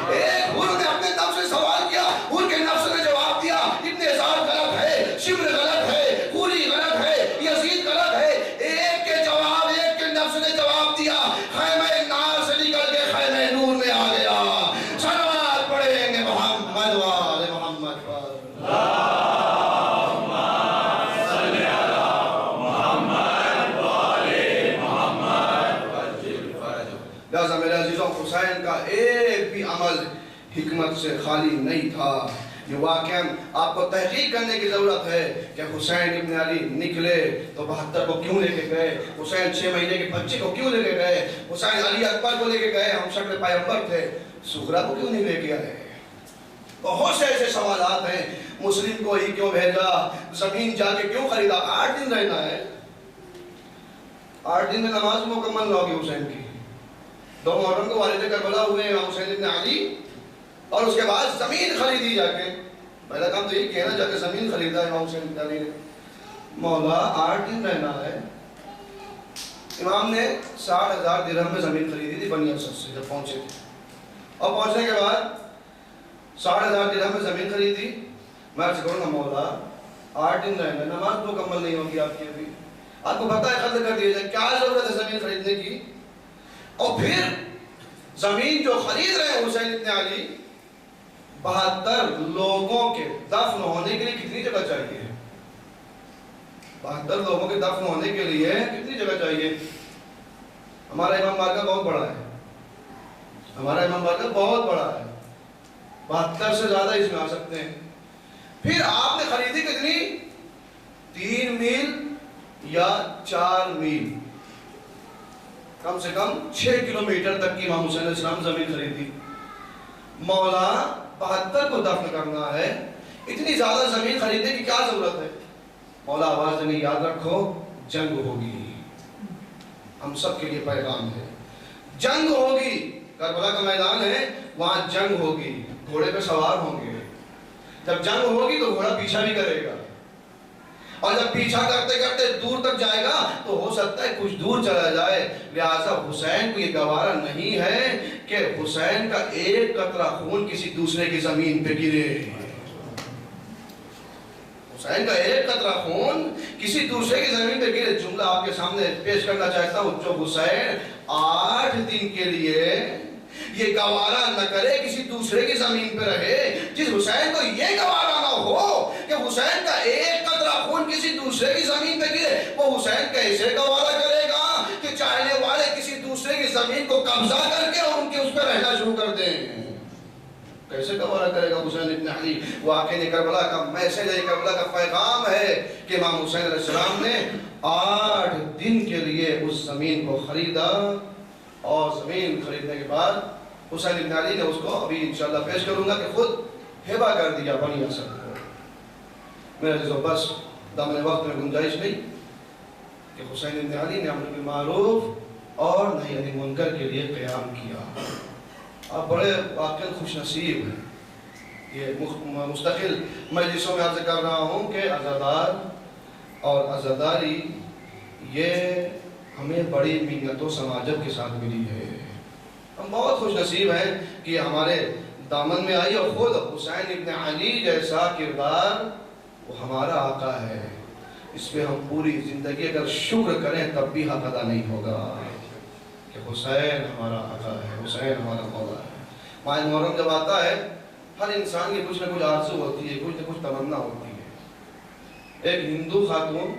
ایک حر نے اپنے نفس سے سوال کیا. حر کے نفس نے جواب دیا، ابن یسار غلط ہے، شمر غلط ہے، خوری غلط ہے، یزید غلط ہے. ایک کے جواب، ایک کے نفس نے جواب دیا. خیمہ نار سے نکل کے خیمہ نور میں آ گیا. صلوات پڑھیں گے محمد وآل محمد لہذا میرے عزیزوں حسین کا ایک بھی عمل حکمت سے خالی نہیں تھا. یہ واقعاً آپ کو تحقیق کرنے کی ضرورت ہے کہ حسین ابن علی نکلے تو 72 کو کیوں لے کے گئے؟ حسین 6 مہینے کے بچے کو کیوں لے کے گئے؟ حسین علی اکبر کو لے کے گئے، ہم شکل پیغمبر تھے، سغرا کو کیوں نہیں لے کے آئے؟ بہت سے ایسے سوالات ہیں. مسلم کو ہی کیوں بھیجا؟ زمین جا کے کیوں خریدا؟ 8 دن رہنا ہے، 8 دن میں نماز مکمل نہ ہوگی حسین کی. 2 محرم کو والد کربلا ہوئے امام حسین ابن علی، اور اس کے بعد زمین خریدی جا کے. پہلا کام تو یہی کہنا، جا کے زمین خریدا امام حسین ابن علی نے. مولا 8 دن رہنا ہے. امام نے 60,000 درہم میں زمین خریدی تھی بنی اسد سے جب پہنچے تھے، اور پہنچنے کے بعد 60,000 درہم میں زمین خریدی. میں عرض کروں گا مولا 8 دن رہنا، نماز مکمل نہیں ہوگی آپ کی ابھی، آپ کو پتہ ہے قتل کر دیا جائے، کیا ضرورت ہے زمین خریدنے کی؟ اور پھر زمین جو خرید رہے ہیں حسین ابن علی، 72 لوگوں کے دفن ہونے کے لیے کتنی جگہ چاہیے؟ 72 لوگوں کے دفن ہونے کے لیے کتنی جگہ چاہیے؟ ہمارا امام بارگاہ بہت بڑا ہے، ہمارا امام بارگاہ بہت بڑا ہے، 72 سے زیادہ اس میں آ سکتے ہیں. پھر آپ نے خریدی کتنی؟ 3 میل یا 4 میل، کم سے کم 6 کلومیٹر تک کی امام حسین علیہ السلام زمین خریدی. مولا 72 کو دفن کرنا ہے، اتنی زیادہ زمین خریدنے کی کیا ضرورت ہے؟ مولا آواز دیں گے یاد رکھو جنگ ہوگی. ہم سب کے لیے پیغام ہے، جنگ ہوگی. کربلا کا میدان ہے، وہاں جنگ ہوگی، گھوڑے پہ سوار ہوں گے. جب جنگ ہوگی تو گھوڑا پیچھا بھی کرے گا، اور جب پیچھا کرتے کرتے دور تک جائے گا تو ہو سکتا ہے کچھ دور چلا جائے. لہٰذا حسین کو یہ گوارا نہیں ہے کہ حسین کا ایک قطرہ خون کسی دوسرے کی زمین پہ گرے. حسین کا ایک قطرہ خون کسی دوسرے کی زمین پہ گرے. جملہ آپ کے سامنے پیش کرنا چاہتا ہوں، جو حسین 8 دن کے لیے یہ گوارا نہ کرے کسی دوسرے کی زمین پہ رہے، جس حسین کو یہ گوارا نہ ہو کہ حسین کا ایک قطرہ خون کسی دوسرے کی زمین پہ گرے، وہ حسین کیسے گوارا کرے گا کہ چاہنے والے کسی دوسرے کی زمین کو قبضہ کر کے اور ان کے اس پہ رہنا شروع کر دیں؟ کیسے گوارا کرے گا حسین ابن علی؟ واقعی کربلا کا میسج ہے، کربلا کا پیغام ہے کہ امام حسین علیہ السلام نے 8 دن کے لیے اس زمین کو خریدا، اور زمین خریدنے کے بعد حسین ابن علی نے اس کو ابھی انشاءاللہ پیش کروں گا کہ خود ہبہ کر دیا بنی اسد کو. میرے عزیزو بس دامن وقت میں گنجائش نہیں کہ حسین ابن علی نے امر بالمعروف اور نہی عن المنکر کے لیے قیام کیا. آپ بڑے واقعی خوش نصیب ہیں. یہ مستقل مجلسوں میں عرض کر رہا ہوں کہ عزادار اور عزاداری یہ ہمیں بڑی منت و سماجت کے ساتھ ملی ہے. ہم بہت خوش نصیب ہیں کہ ہمارے دامن میں آئی، اور خود حسین ابن علی جیسا کردار وہ ہمارا آقا ہے. اس پہ ہم پوری زندگی اگر شکر کریں تب بھی حق ادا نہیں ہوگا کہ حسین ہمارا آقا ہے، حسین ہمارا مولا ہے. ماہ محرم جب آتا ہے ہر انسان کی کچھ نہ کچھ آرزو ہوتی ہے، کچھ نہ کچھ تمنا ہوتی ہے. ایک ہندو خاتون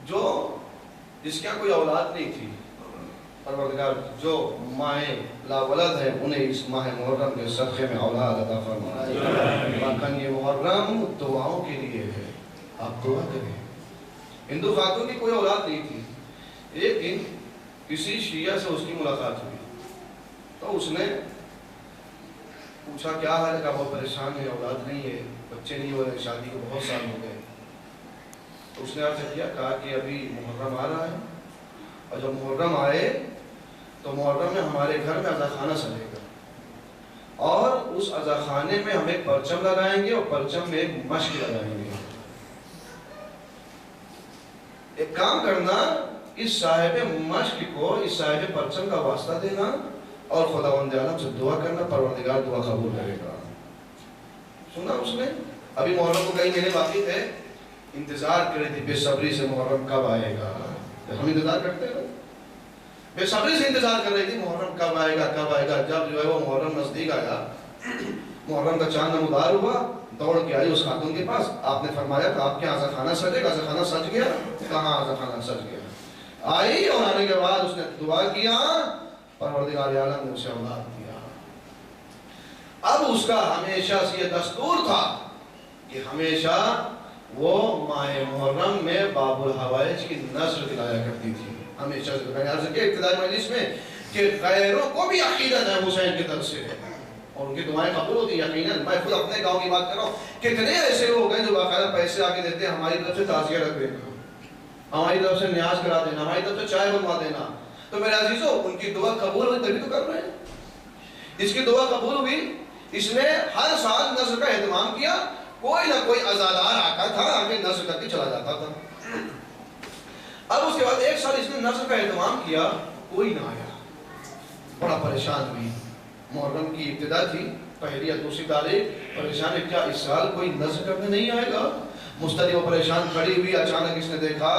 جو جس کا کوئی اولاد نہیں تھی، پروردگار جو ماہ لا ولد ہے انہیں اس ماہ محرم کے صدقے میں اولاد عطا فرمائے. یہ محرم دعاؤں کے لیے ہے، آپ دعا کریں ہندو خاتون کی کوئی اولاد نہیں تھی. ایک دن کسی شیعہ سے اس کی ملاقات ہوئی تو اس نے پوچھا کیا حال ہے, کہا بہت پریشان ہے, اولاد نہیں ہے, بچے نہیں ہو رہے, شادی کو بہت سال ہو گئے. تو اس نے عرض کیا, کہا کہ ابھی محرم آ رہا ہے اور جب محرم آئے تو محرم میں ہمارے گھر میں عزا خانہ سجے گا اور اس عزا خانے میں ہم ایک پرچم لگائیں گے اور پرچم میں ایک مشق لگائیں گے. ایک کام کرنا, اس صاحب مشق کو اس صاحب پرچم کا واسطہ دینا اور خداوند عالم سے دعا کرنا, پروردگار دعا قبول کرے گا. سنا اس نے, ابھی محرم کو کئی مہینے باقی تھے, انتظار کر رہی تھی بے صبری سے محرم کب آئے گا. ہم انتظار کرتے ہیں, بے صبری سے انتظار کر رہی تھی محرم کب آئے گا کب آئے گا. جب جو ہے وہ محرم نزدیک آیا, محرم کا چاند نمودار ہوا, دوڑ کے آئی اس خاتون کے پاس. آپ نے فرمایا کہ آپ کے عزا خانہ سجے گا. عزا خانہ سج گیا. کہاں عزا خانہ سج گیا. آئی اور آنے کے بعد اس نے دعا کیا, پروردگار عالم نے اسے اولاد دیا. اب اس کا ہمیشہ سے یہ دستور تھا کہ ہمیشہ وہ ماہ محرم میں باب الحوائج کی نظر دلایا کرتی تھی. ہمیشہ سے میں نے عرض کیا ابتدائی مجلس میں کہ غیروں کو بھی عقیدت ہے حسین کی طرف سے اور ان کی دعائیں قبول ہوتی ہیں یقیناً. میں خود اپنے گاؤں کی بات کر رہا ہوں, کتنے ایسے لوگ ہیں جو باقاعدہ پیسے آگے دیتے ہیں, ہماری طرف سے تعزیہ رکھ دینا, ہماری طرف سے نیاز کرا دینا, ہماری طرف سے چائے بنوا دینا. تو میرے عزیزوں, ان کی دعا قبول ہوئی تبھی تو کر رہے ہیں. اس کی دعا قبول ہوئی, اس نے ہر سال نذر کا اہتمام کیا. کوئی نہ کوئی عزادار آتا تھا, آگے نذر کر کے چلا جاتا تھا. اب اس کے بعد ایک سال اس نے نذر کا اہتمام کیا, کوئی نہ آیا. بڑا پریشان ہوئی. محرم کی ابتدا تھی, پہلی یا دوسری تاریخ. پریشان ہے, کیا اس سال کوئی نذر کرنے نہیں آئے گا. مستدی و پریشان کھڑی ہوئی. اچانک اس نے دیکھا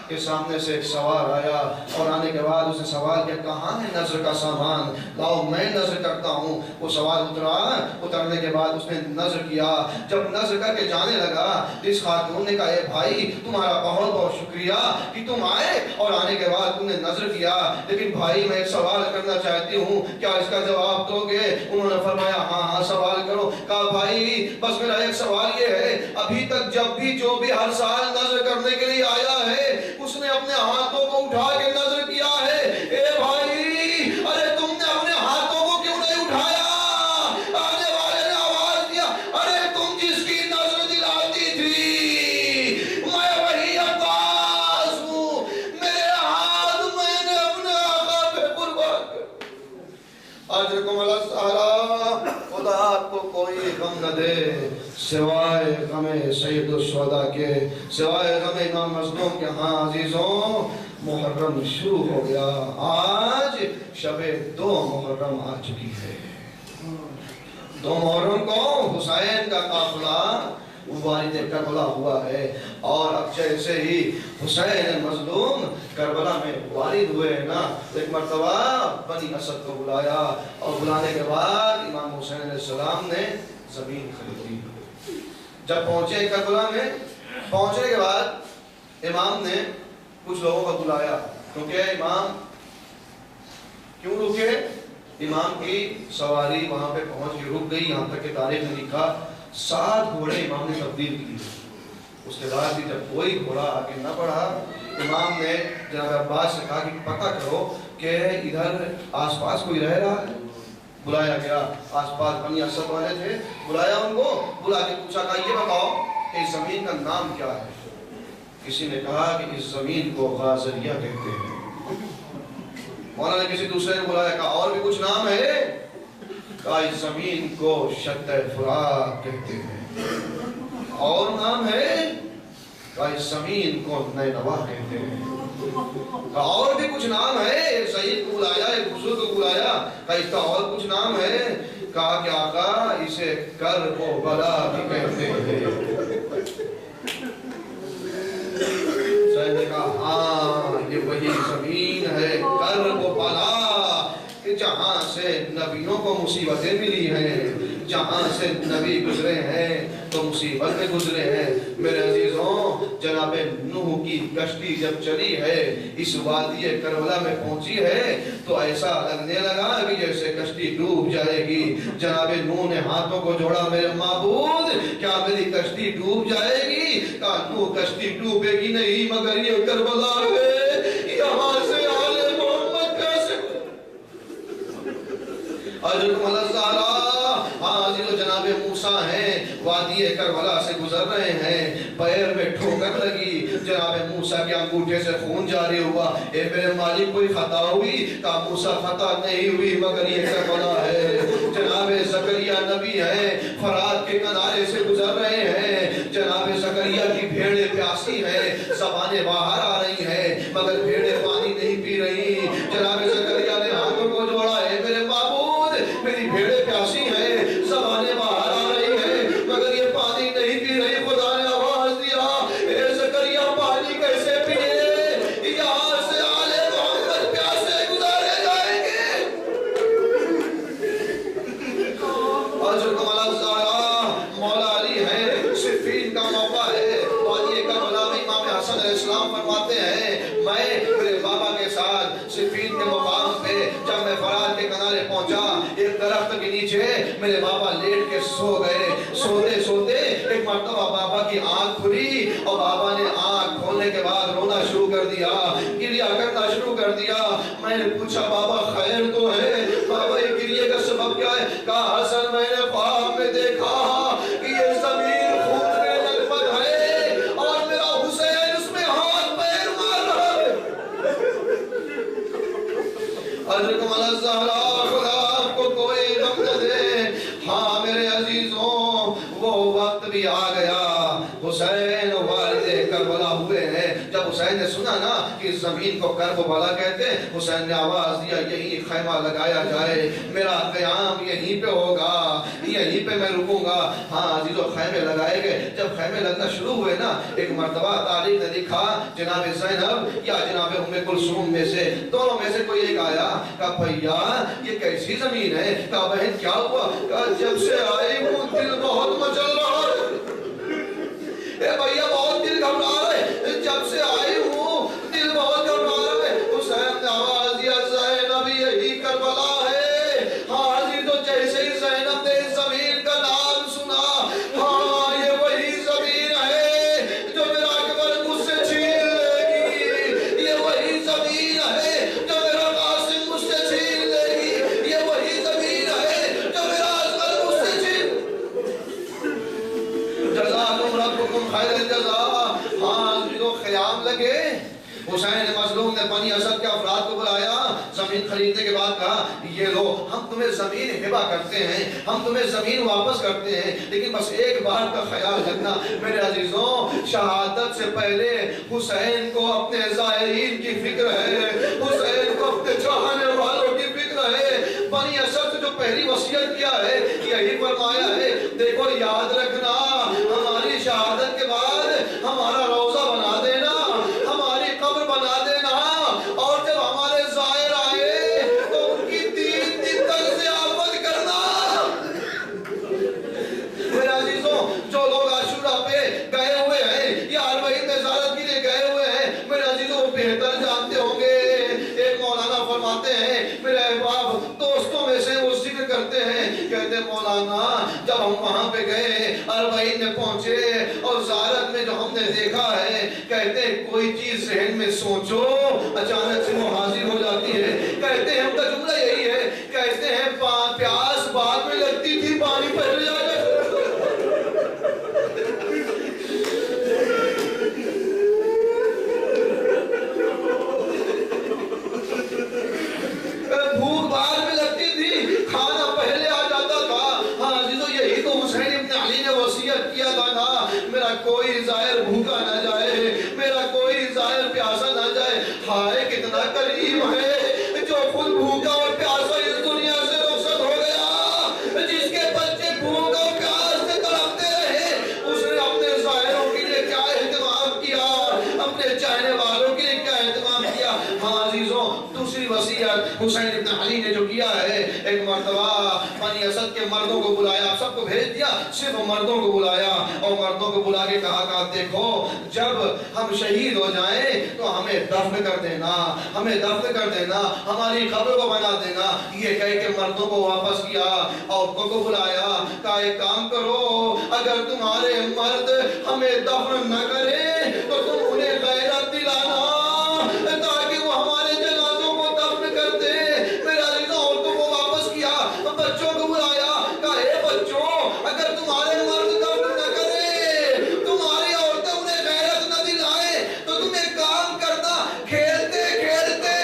کہ سامنے سے ایک سوار آیا اور آنے کے بعد اس نے سوال کیا, کہاں ہے نذر کا سامان, لاؤ میں نذر کرتا ہوں. وہ سوال اترا, اترنے کے بعد اس نے نذر کیا. جب نذر کر کے جانے لگا, اس خاتون نے کہا, اے بھائی تمہارا بہت بہت شکریہ کہ تم آئے اور آنے کے بعد تم نے نذر کیا, لیکن بھائی میں ایک سوال کرنا چاہتی ہوں, کیا اس کا جواب دو گے. انہوں نے فرمایا ہاں ہاں سوال کرو. کہا بھائی بس میرا ایک سوال یہ ہے, ابھی تک جب بھی جو بھی ہر سال نذر کرنے کے لیے آیا ہے اس نے اپنے ہاتھوں کو اٹھا کے نذر کیا ہے. اے بھائی, ارے تم نے اپنے ہاتھوں کو کیوں نہیں اٹھایا. آنے والے نے آواز دیا, ارے تم جس کی نذر دلاتی تھی میں وہی عباس ہوں, میرے ہاتھ میں نے اپنے آقا پہ قربان کر. اجرکم اللہ سہرا, خدا آپ کو کوئی غم نہ دے سوائے غم سید الشہداء کے, سوائے غم امام مظلوم کے. ہاں عزیزوں, محرم شروع ہو گیا. آج شب 2 محرم آ چکی ہے. 2 محرم کو حسین کا قافلہ وارد کربلا ہوا ہے, اور اب جیسے ہی حسین مظلوم کربلا میں وارد ہوئے نا, ایک مرتبہ بنی اسد کو بلایا اور بلانے کے بعد امام حسین علیہ السلام نے زمین خریدی. جب پہنچے کربلا میں, پہنچنے کے بعد امام نے کچھ لوگوں کو بلایا, کیونکہ امام کیوں رکے, امام کی سواری وہاں پہ پہنچ کے رک گئی. یہاں تک کہ تاریخ نے لکھا 7 گھوڑے امام نے تبدیل کی. اس کے بعد بھی جب کوئی گھوڑا آگے نہ بڑھا, امام نے جناب عباس سے کہا کہ پتہ کرو کہ ادھر آس پاس کوئی رہ رہا ہے. بلایا گیا, آس پاس بنی اسد والے تھے, بلایا ان کو, بلا کے پوچھا, کہا یہ بتاؤ کہ اس زمین کا نام کیا ہے. کسی نے کہا کہ اس زمین کو غازریہ کہتے ہیں. مولانا نے کسی دوسرے نے بلایا, کہا اور بھی کچھ نام ہے. کہا اس زمین کو شط فرات کہتے ہیں. اور نام ہے. کہا اس زمین کو نینوا کہتے ہیں. کہا اور بھی کچھ نام ہے. ایک سعید کو بلایا, ایک بزرگ کو بلایا, کہا اس کا اور کچھ نام ہے. کہا کہ آقا اسے کرب و بلا بھی کہتے ہیں. سعید نے کہا ہاں یہ وہی زمین ہے کرب و بلا, کہ جہاں سے نبیوں کو مصیبتیں ملی ہیں, جہاں سے نبی گزرے ہیں, تو مصیبت میں گزرے ہیں۔ میرے عزیزوں، جناب نوح کی کشتی جب چلی ہے، اس وادی کربلا میں پہنچی ہے تو ایسا لگنے لگا کہ جیسے کشتی ڈوب جائے گی۔ جناب نوح نے ہاتھوں کو جوڑا، میرے معبود کیا میری کشتی ڈوب جائے گی؟ کہا نوح کشتی ڈوبے گی نہیں، مگر یہ کربلا ہے، یہاں سے آل محمد کیسے؟ حضرت الزہرا حاضر جناب موسیٰ ہیں، وادی کربلا سے گزر رہے ہیں، پیر میں ٹھوکر لگی، جناب موسیٰ کے انگوٹھے سے خون جاری ہوا۔ اے میرے مالک کوئی خطا ہوئی؟ کہا موسیٰ خطا نہیں ہوئی، مگر یہ کربلا ہے۔ جناب زکریا نبی ہیں، فرات کے کنارے سے گزر رہے ہیں، جناب زکریا کی بھیڑیں پیاسی ہیں، زبانیں باہر آ رہی ہیں، مگر بھیڑیں پانی نہیں پی رہی۔ جناب زکریا نے ہاتھوں کو جوڑا، اے میرے معبود میری بھیڑیں پیاسی ہیں، زبانیں باہر آ رہی ہیں، مگر یہ پانی نہیں پی رہی۔ خدا نے آواز دیا، اے زکریا پانی کیسے پیے؟ یہاں سے آل محمد پیاسے گزارے جائیں گے۔ حضرت الزہرا مولا علی ہے، صفین کا موقع ہے، وادی کربلا میں امام حسن علیہ السلام فرماتے ہیں میں میرے بابا کے ساتھ صفین کے مقام پہ جب میں فرات کے کنارے پہنچا، ایک درخت کے نیچے میرے بابا لیٹ کے سو گئے۔ سوتے سوتے ایک مرتبہ بابا کی آنکھ کھلی اور بابا نے آنکھ کھولنے کے بعد رونا شروع کر دیا، گریہ کرنا شروع کر دیا۔ میں نے پوچھا بابا خیر تو ہے؟ بابا یہ گریہ کا سبب کیا ہے؟ کہا حسن میں نے خواب میں دیکھا کہ یہ زمین خون میں لگبگ ہے اور میرا حسین اس میں ہاتھ پیر مار رہا ہے۔ حضرت الزہرا خدا آپ کو کوئی غم نہ دے۔ ہاں میرے عزیزوں، وہ وقت بھی آ گیا، حسین والد کربلا ہوئے ہیں۔ جب حسین نے سنا نا کہ اس زمین کو کربلا کہتے ہیں، حسین نے آواز دیا یہیں خیمہ لگایا جائے، میرا قیام یہیں پہ ہوگا، یہیں پہ میں رکوں گا۔ ہاں عزیزو خیمے لگائے گئے۔ جب خیمے لگنا شروع ہوئے نا، ایک مرتبہ تاریخ نے لکھا جناب زینب یا جناب ام کلثوم میں سے دونوں میں سے کوئی ایک آیا، کہا بھیا یہ کیسی زمین ہے؟ کہا بہن کیا ہوا؟ کہا جب سے آئی ہوں دل بہت مچل رہا ہے۔ اے بھیا بہت دل گھبرا رہا ہے، جب سے آئی ہوں دل بہت گھبرا رہا ہے۔ حسین نے آواز دیا زینب یہی کربلا ہے۔ حاضر تو جیسے ہی زینب نے اس زمین کا نام سنا، ہاں یہ وہی زمین ہے جو میرا اکبر مجھ سے چھین لے گی، یہ وہی زمین ہے جو میرا قاسم مجھ سے چھین لے گی، یہ وہی زمین ہے جو میرا اصغر مجھ سے چھین۔ جزاکم ربکم خیر الجزا۔ ہاں جو خیام لگے، حسین مظلوم نے بنی اسد کے افراد کو بلایا، زمین خریدنے کے بعد کہا یہ لو ہم تمہیں زمین ہبہ کرتے ہیں، ہم تمہیں زمین واپس کرتے ہیں، لیکن بس ایک بات کا خیال رکھنا میرے عزیزوں، شہادت سے پہلے حسین کو اپنے زائرین کی فکر ہے، حسین کو اپنے چاہنے والوں کی فکر ہے۔ بنی اسد سے جو پہلی وصیت کیا ہے یہی فرمایا ہے، دیکھو یاد رکھنا ہماری شہادت کے بعد ہمارا روضہ بنا دینا، ہماری قبر بنا دینا، اور جب ہمارے زائر آئے تو ان کی 3 دن تک ضیافت کرنا۔ میرے عزیزوں جو لوگ عاشورہ پہ گئے ہوئے ہیں یا اربعین میں زیارت کے لیے گئے ہوئے ہیں، میرے عزیزوں وہ بہتر جانتے ہوں گے۔ ایک مولانا فرماتے ہیں، میرے احباب دوستوں میں سے وہ ذکر کرتے ہیں، کہتے ہیں مولانا جب ہم وہاں پہ گئے اربعین میں پہنچے اور زیارت میں جو ہم نے دیکھا ہے، کہتے ہیں کوئی چیز ذہن میں سوچو اچانک سے وہ حاضر ہو جاتی ہے۔ کہتے ہیں ان کا جملہ یہی ہے، کہتے ہیں پیاس بعد میں لگتی تھی پانی پہلے آ جائے۔ بھوک بعد میں لگتی تھی، کھانا پہلے آ جاتا تھا۔ ہاں عزیزو یہی تو حسین ابن علی نے وصیت کیا تھا نا، میرا کوئی زائر بھوکا نہ جائے، میرا کوئی زائر پیاسا نہ جائے۔ ہائے کتنا کریم ہے جو خود بھوکا اور پیاسا اس دنیا سے رخصت ہو گیا، جس کے بچے بھوک اور پیاس سے تڑپتے رہے، اس نے اپنے زائروں کے لیے کیا اہتمام کیا، اپنے چاہنے والوں کے لیے کیا اہتمام کیا۔ ہاں عزیزوں دوسری وصیت حسین ابن علی نے جو کیا ہے، ایک مرتبہ بنی اسد کے مردوں کو بلایا، سب کو بھیج دیا، صرف مردوں کو بلایا، مردوں کو بلا کے کہا دیکھو جب ہم شہید ہو جائیں تو ہمیں دفن کر دینا، ہمیں دفن کر دینا، ہماری قبر کو بنا دینا۔ یہ کہہ کے مردوں کو واپس کیا، عورتوں کو بلایا، کہا ایک کام کرو، اگر تمہارے مرد ہمیں دفن نہ کرے تو تم انہیں غیرت دلانا تاکہ وہ ہمارے جنازوں کو دفن کر دے۔ میرے عزیزوں، عورتوں کو واپس کیا، بچوں کو بلایا، کہا اے بچوں اگر تمہارے مرد دفن نہ کرے، تمہاری عورتیں انہیں غیرت نہ دلائے تو تم ایک کام کرنا، کھیلتے کھیلتے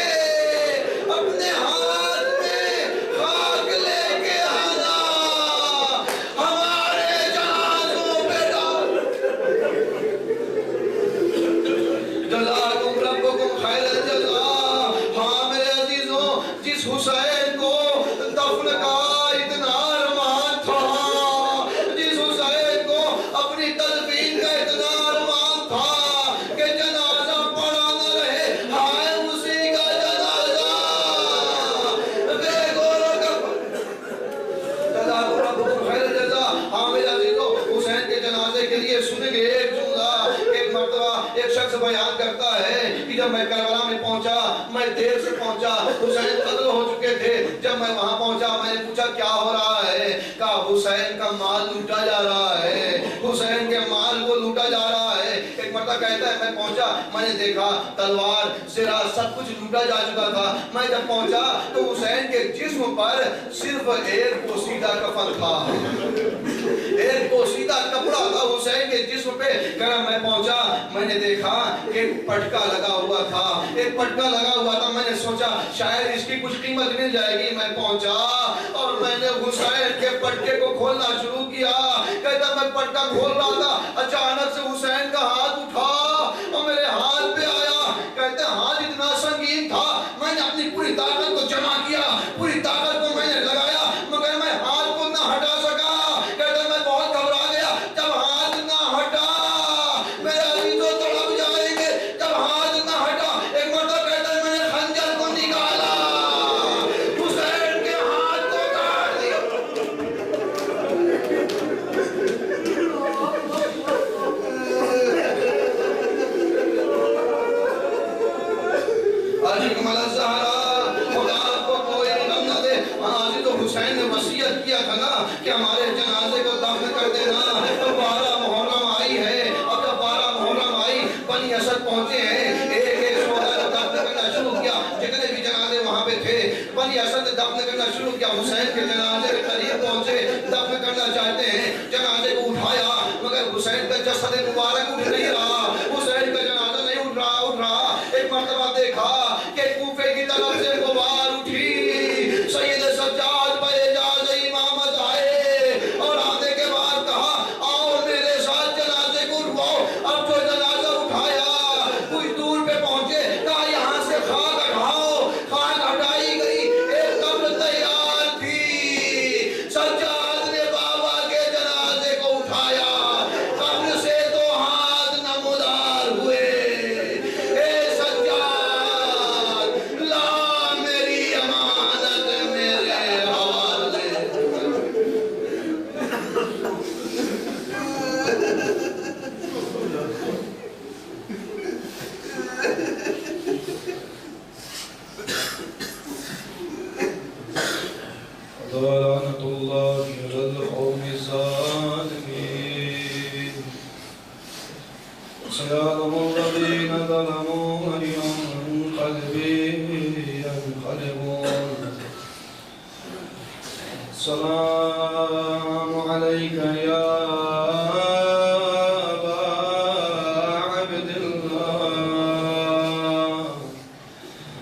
اپنے ہاتھ میں خاک لے کے آنا، ہمارے جنازوں پہ ڈال۔ جزاکم ربکم خیر الجزا۔ ہاں میرے عزیزوں، جس حسین کو دفن کا اتنا ارمان تھا، جس حسین کو اپنی تدفین کا اتنا ارمان تھا کہ جنازہ پڑا نہ رہے، ہائے اسی کا جنازہ بے گورو کا۔ جزاکم ربکم خیر الجزا۔ ہاں میرے عزیزوں، حسین کے جنازے کے لیے سنیں گے ایک جملہ۔ ایک مرتبہ ایک شخص بیان کرتا ہے کہ جب میں کربلا میں پہنچا، میں دیر سے پہنچا، حسین قتل ہو چکے تھے۔ جب میں وہاں پہنچا میں نے پوچھا کیا ہو رہا ہے؟ کہا حسین کا مال لوٹا جا رہا ہے، حسین کے مال کو لوٹا جا رہا ہے۔ ایک مرتبہ کہتا ہے میں پہنچا، میں نے دیکھا تلوار زرہ سب کچھ لوٹا جا چکا تھا۔ میں جب پہنچا تو حسین کے جسم پر صرف ایک پوشیدہ کفن تھا، ایک پوشیدہ کپڑا تھا حسین کے جسم پہ۔ کہا میں پہنچا، میں نے دیکھا ایک پٹکا لگا ہوا تھا، ایک پٹکا لگا ہوا تھا۔ میں نے سوچا شاید اس کی کچھ قیمت مل جائے گی۔ میں پہنچا اور میں نے حسین کے پٹکے کو کھولنا شروع کیا۔ کہتا میں پٹکا کھول رہا تھا، اچانک سے حسین کا ہاتھ اٹھا اور میرے ہاتھ پہ آیا۔ کہتے ہاتھ اتنا سنگین تھا، میں نے اپنی پوری طاقت کو جمع کیا، پوری طاقت کو میں نے لگایا، مگر میں ہاتھ کو نہ ہٹا سکا۔ کہتے میں بہت گھبرا گیا، جب ہاتھ نہ ہٹا، میرے عزیزوں تڑپ جائیں گے، جب ہاتھ نہ ہٹا، ایک مرتبہ کہتا ہے میں نے خنجر کو نکالا، حسین کے ہاتھ کو کاٹ دیا۔ علیکم الزہرا، خدا آپ کو کوئی غم نہ دے۔ آج تو حسین نے وصیت کیا تھا نا کہ ہمارے جنازے کو دفن کر دینا۔ 12 محرم آئی ہے، اب جب 12 محرم آئی، بنی اسد پہنچے ہیں، ایک ایک شہداء کو دفن کرنا شروع کیا۔ جتنے بھی جنازے وہاں پہ تھے بنی اسد نے دفن کرنا شروع کیا۔ حسین کے جنازے کے قریب پہنچے، دفن کرنا چاہتے ہیں، جنازے کو اٹھایا، مگر حسین کا جسد مبارک اٹھ نہیں رہا، حسین کا جنازہ نہیں اٹھ رہا۔ ایک مرتبہ دیکھا کہ کوفے کی طرف سے غبار اٹھی، سید سجاد پر اجازت امامت آئے اور آنے کے بعد کہا آؤ میرے ساتھ جنازے کو اٹھواؤ۔ اب جو جنازہ اٹھایا کچھ دور پہ پہنچے، کہا یہاں سے خاک ہٹاؤ، خاک ہٹائی گئی، ایک قبر تیار تھی۔ سجاد نے بابا کے جنازے کو اٹھایا، قبر سے تو ہاتھ نمودار ہوئے۔ اے سجاد لا میری امانت میرے حوالے۔ لعنة الله على القوم الظالمين. سيعلم الذين ظلموا أي منقلب ينقلبون. السلام عليك يا أبا عبد الله.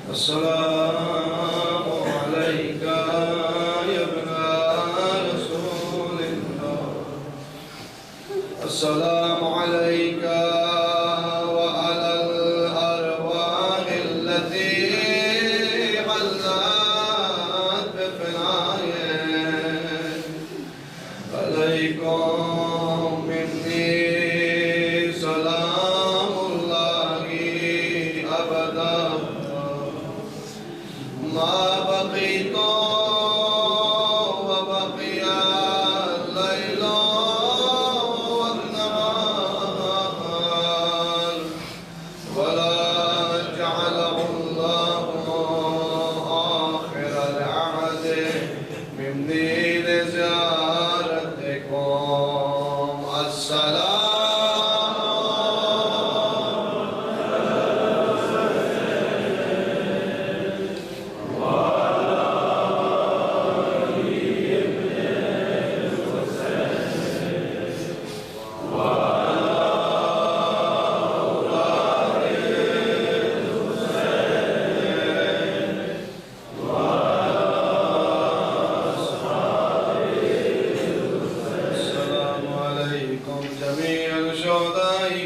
السلام عليك يا ابن رسول الله. السلام عليك وعلى الأرواح التي حلت بفنائك. عليكم مني سلام الله أبدا.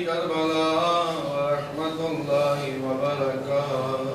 کربلا ورحمۃ اللہ وبرکاتہ.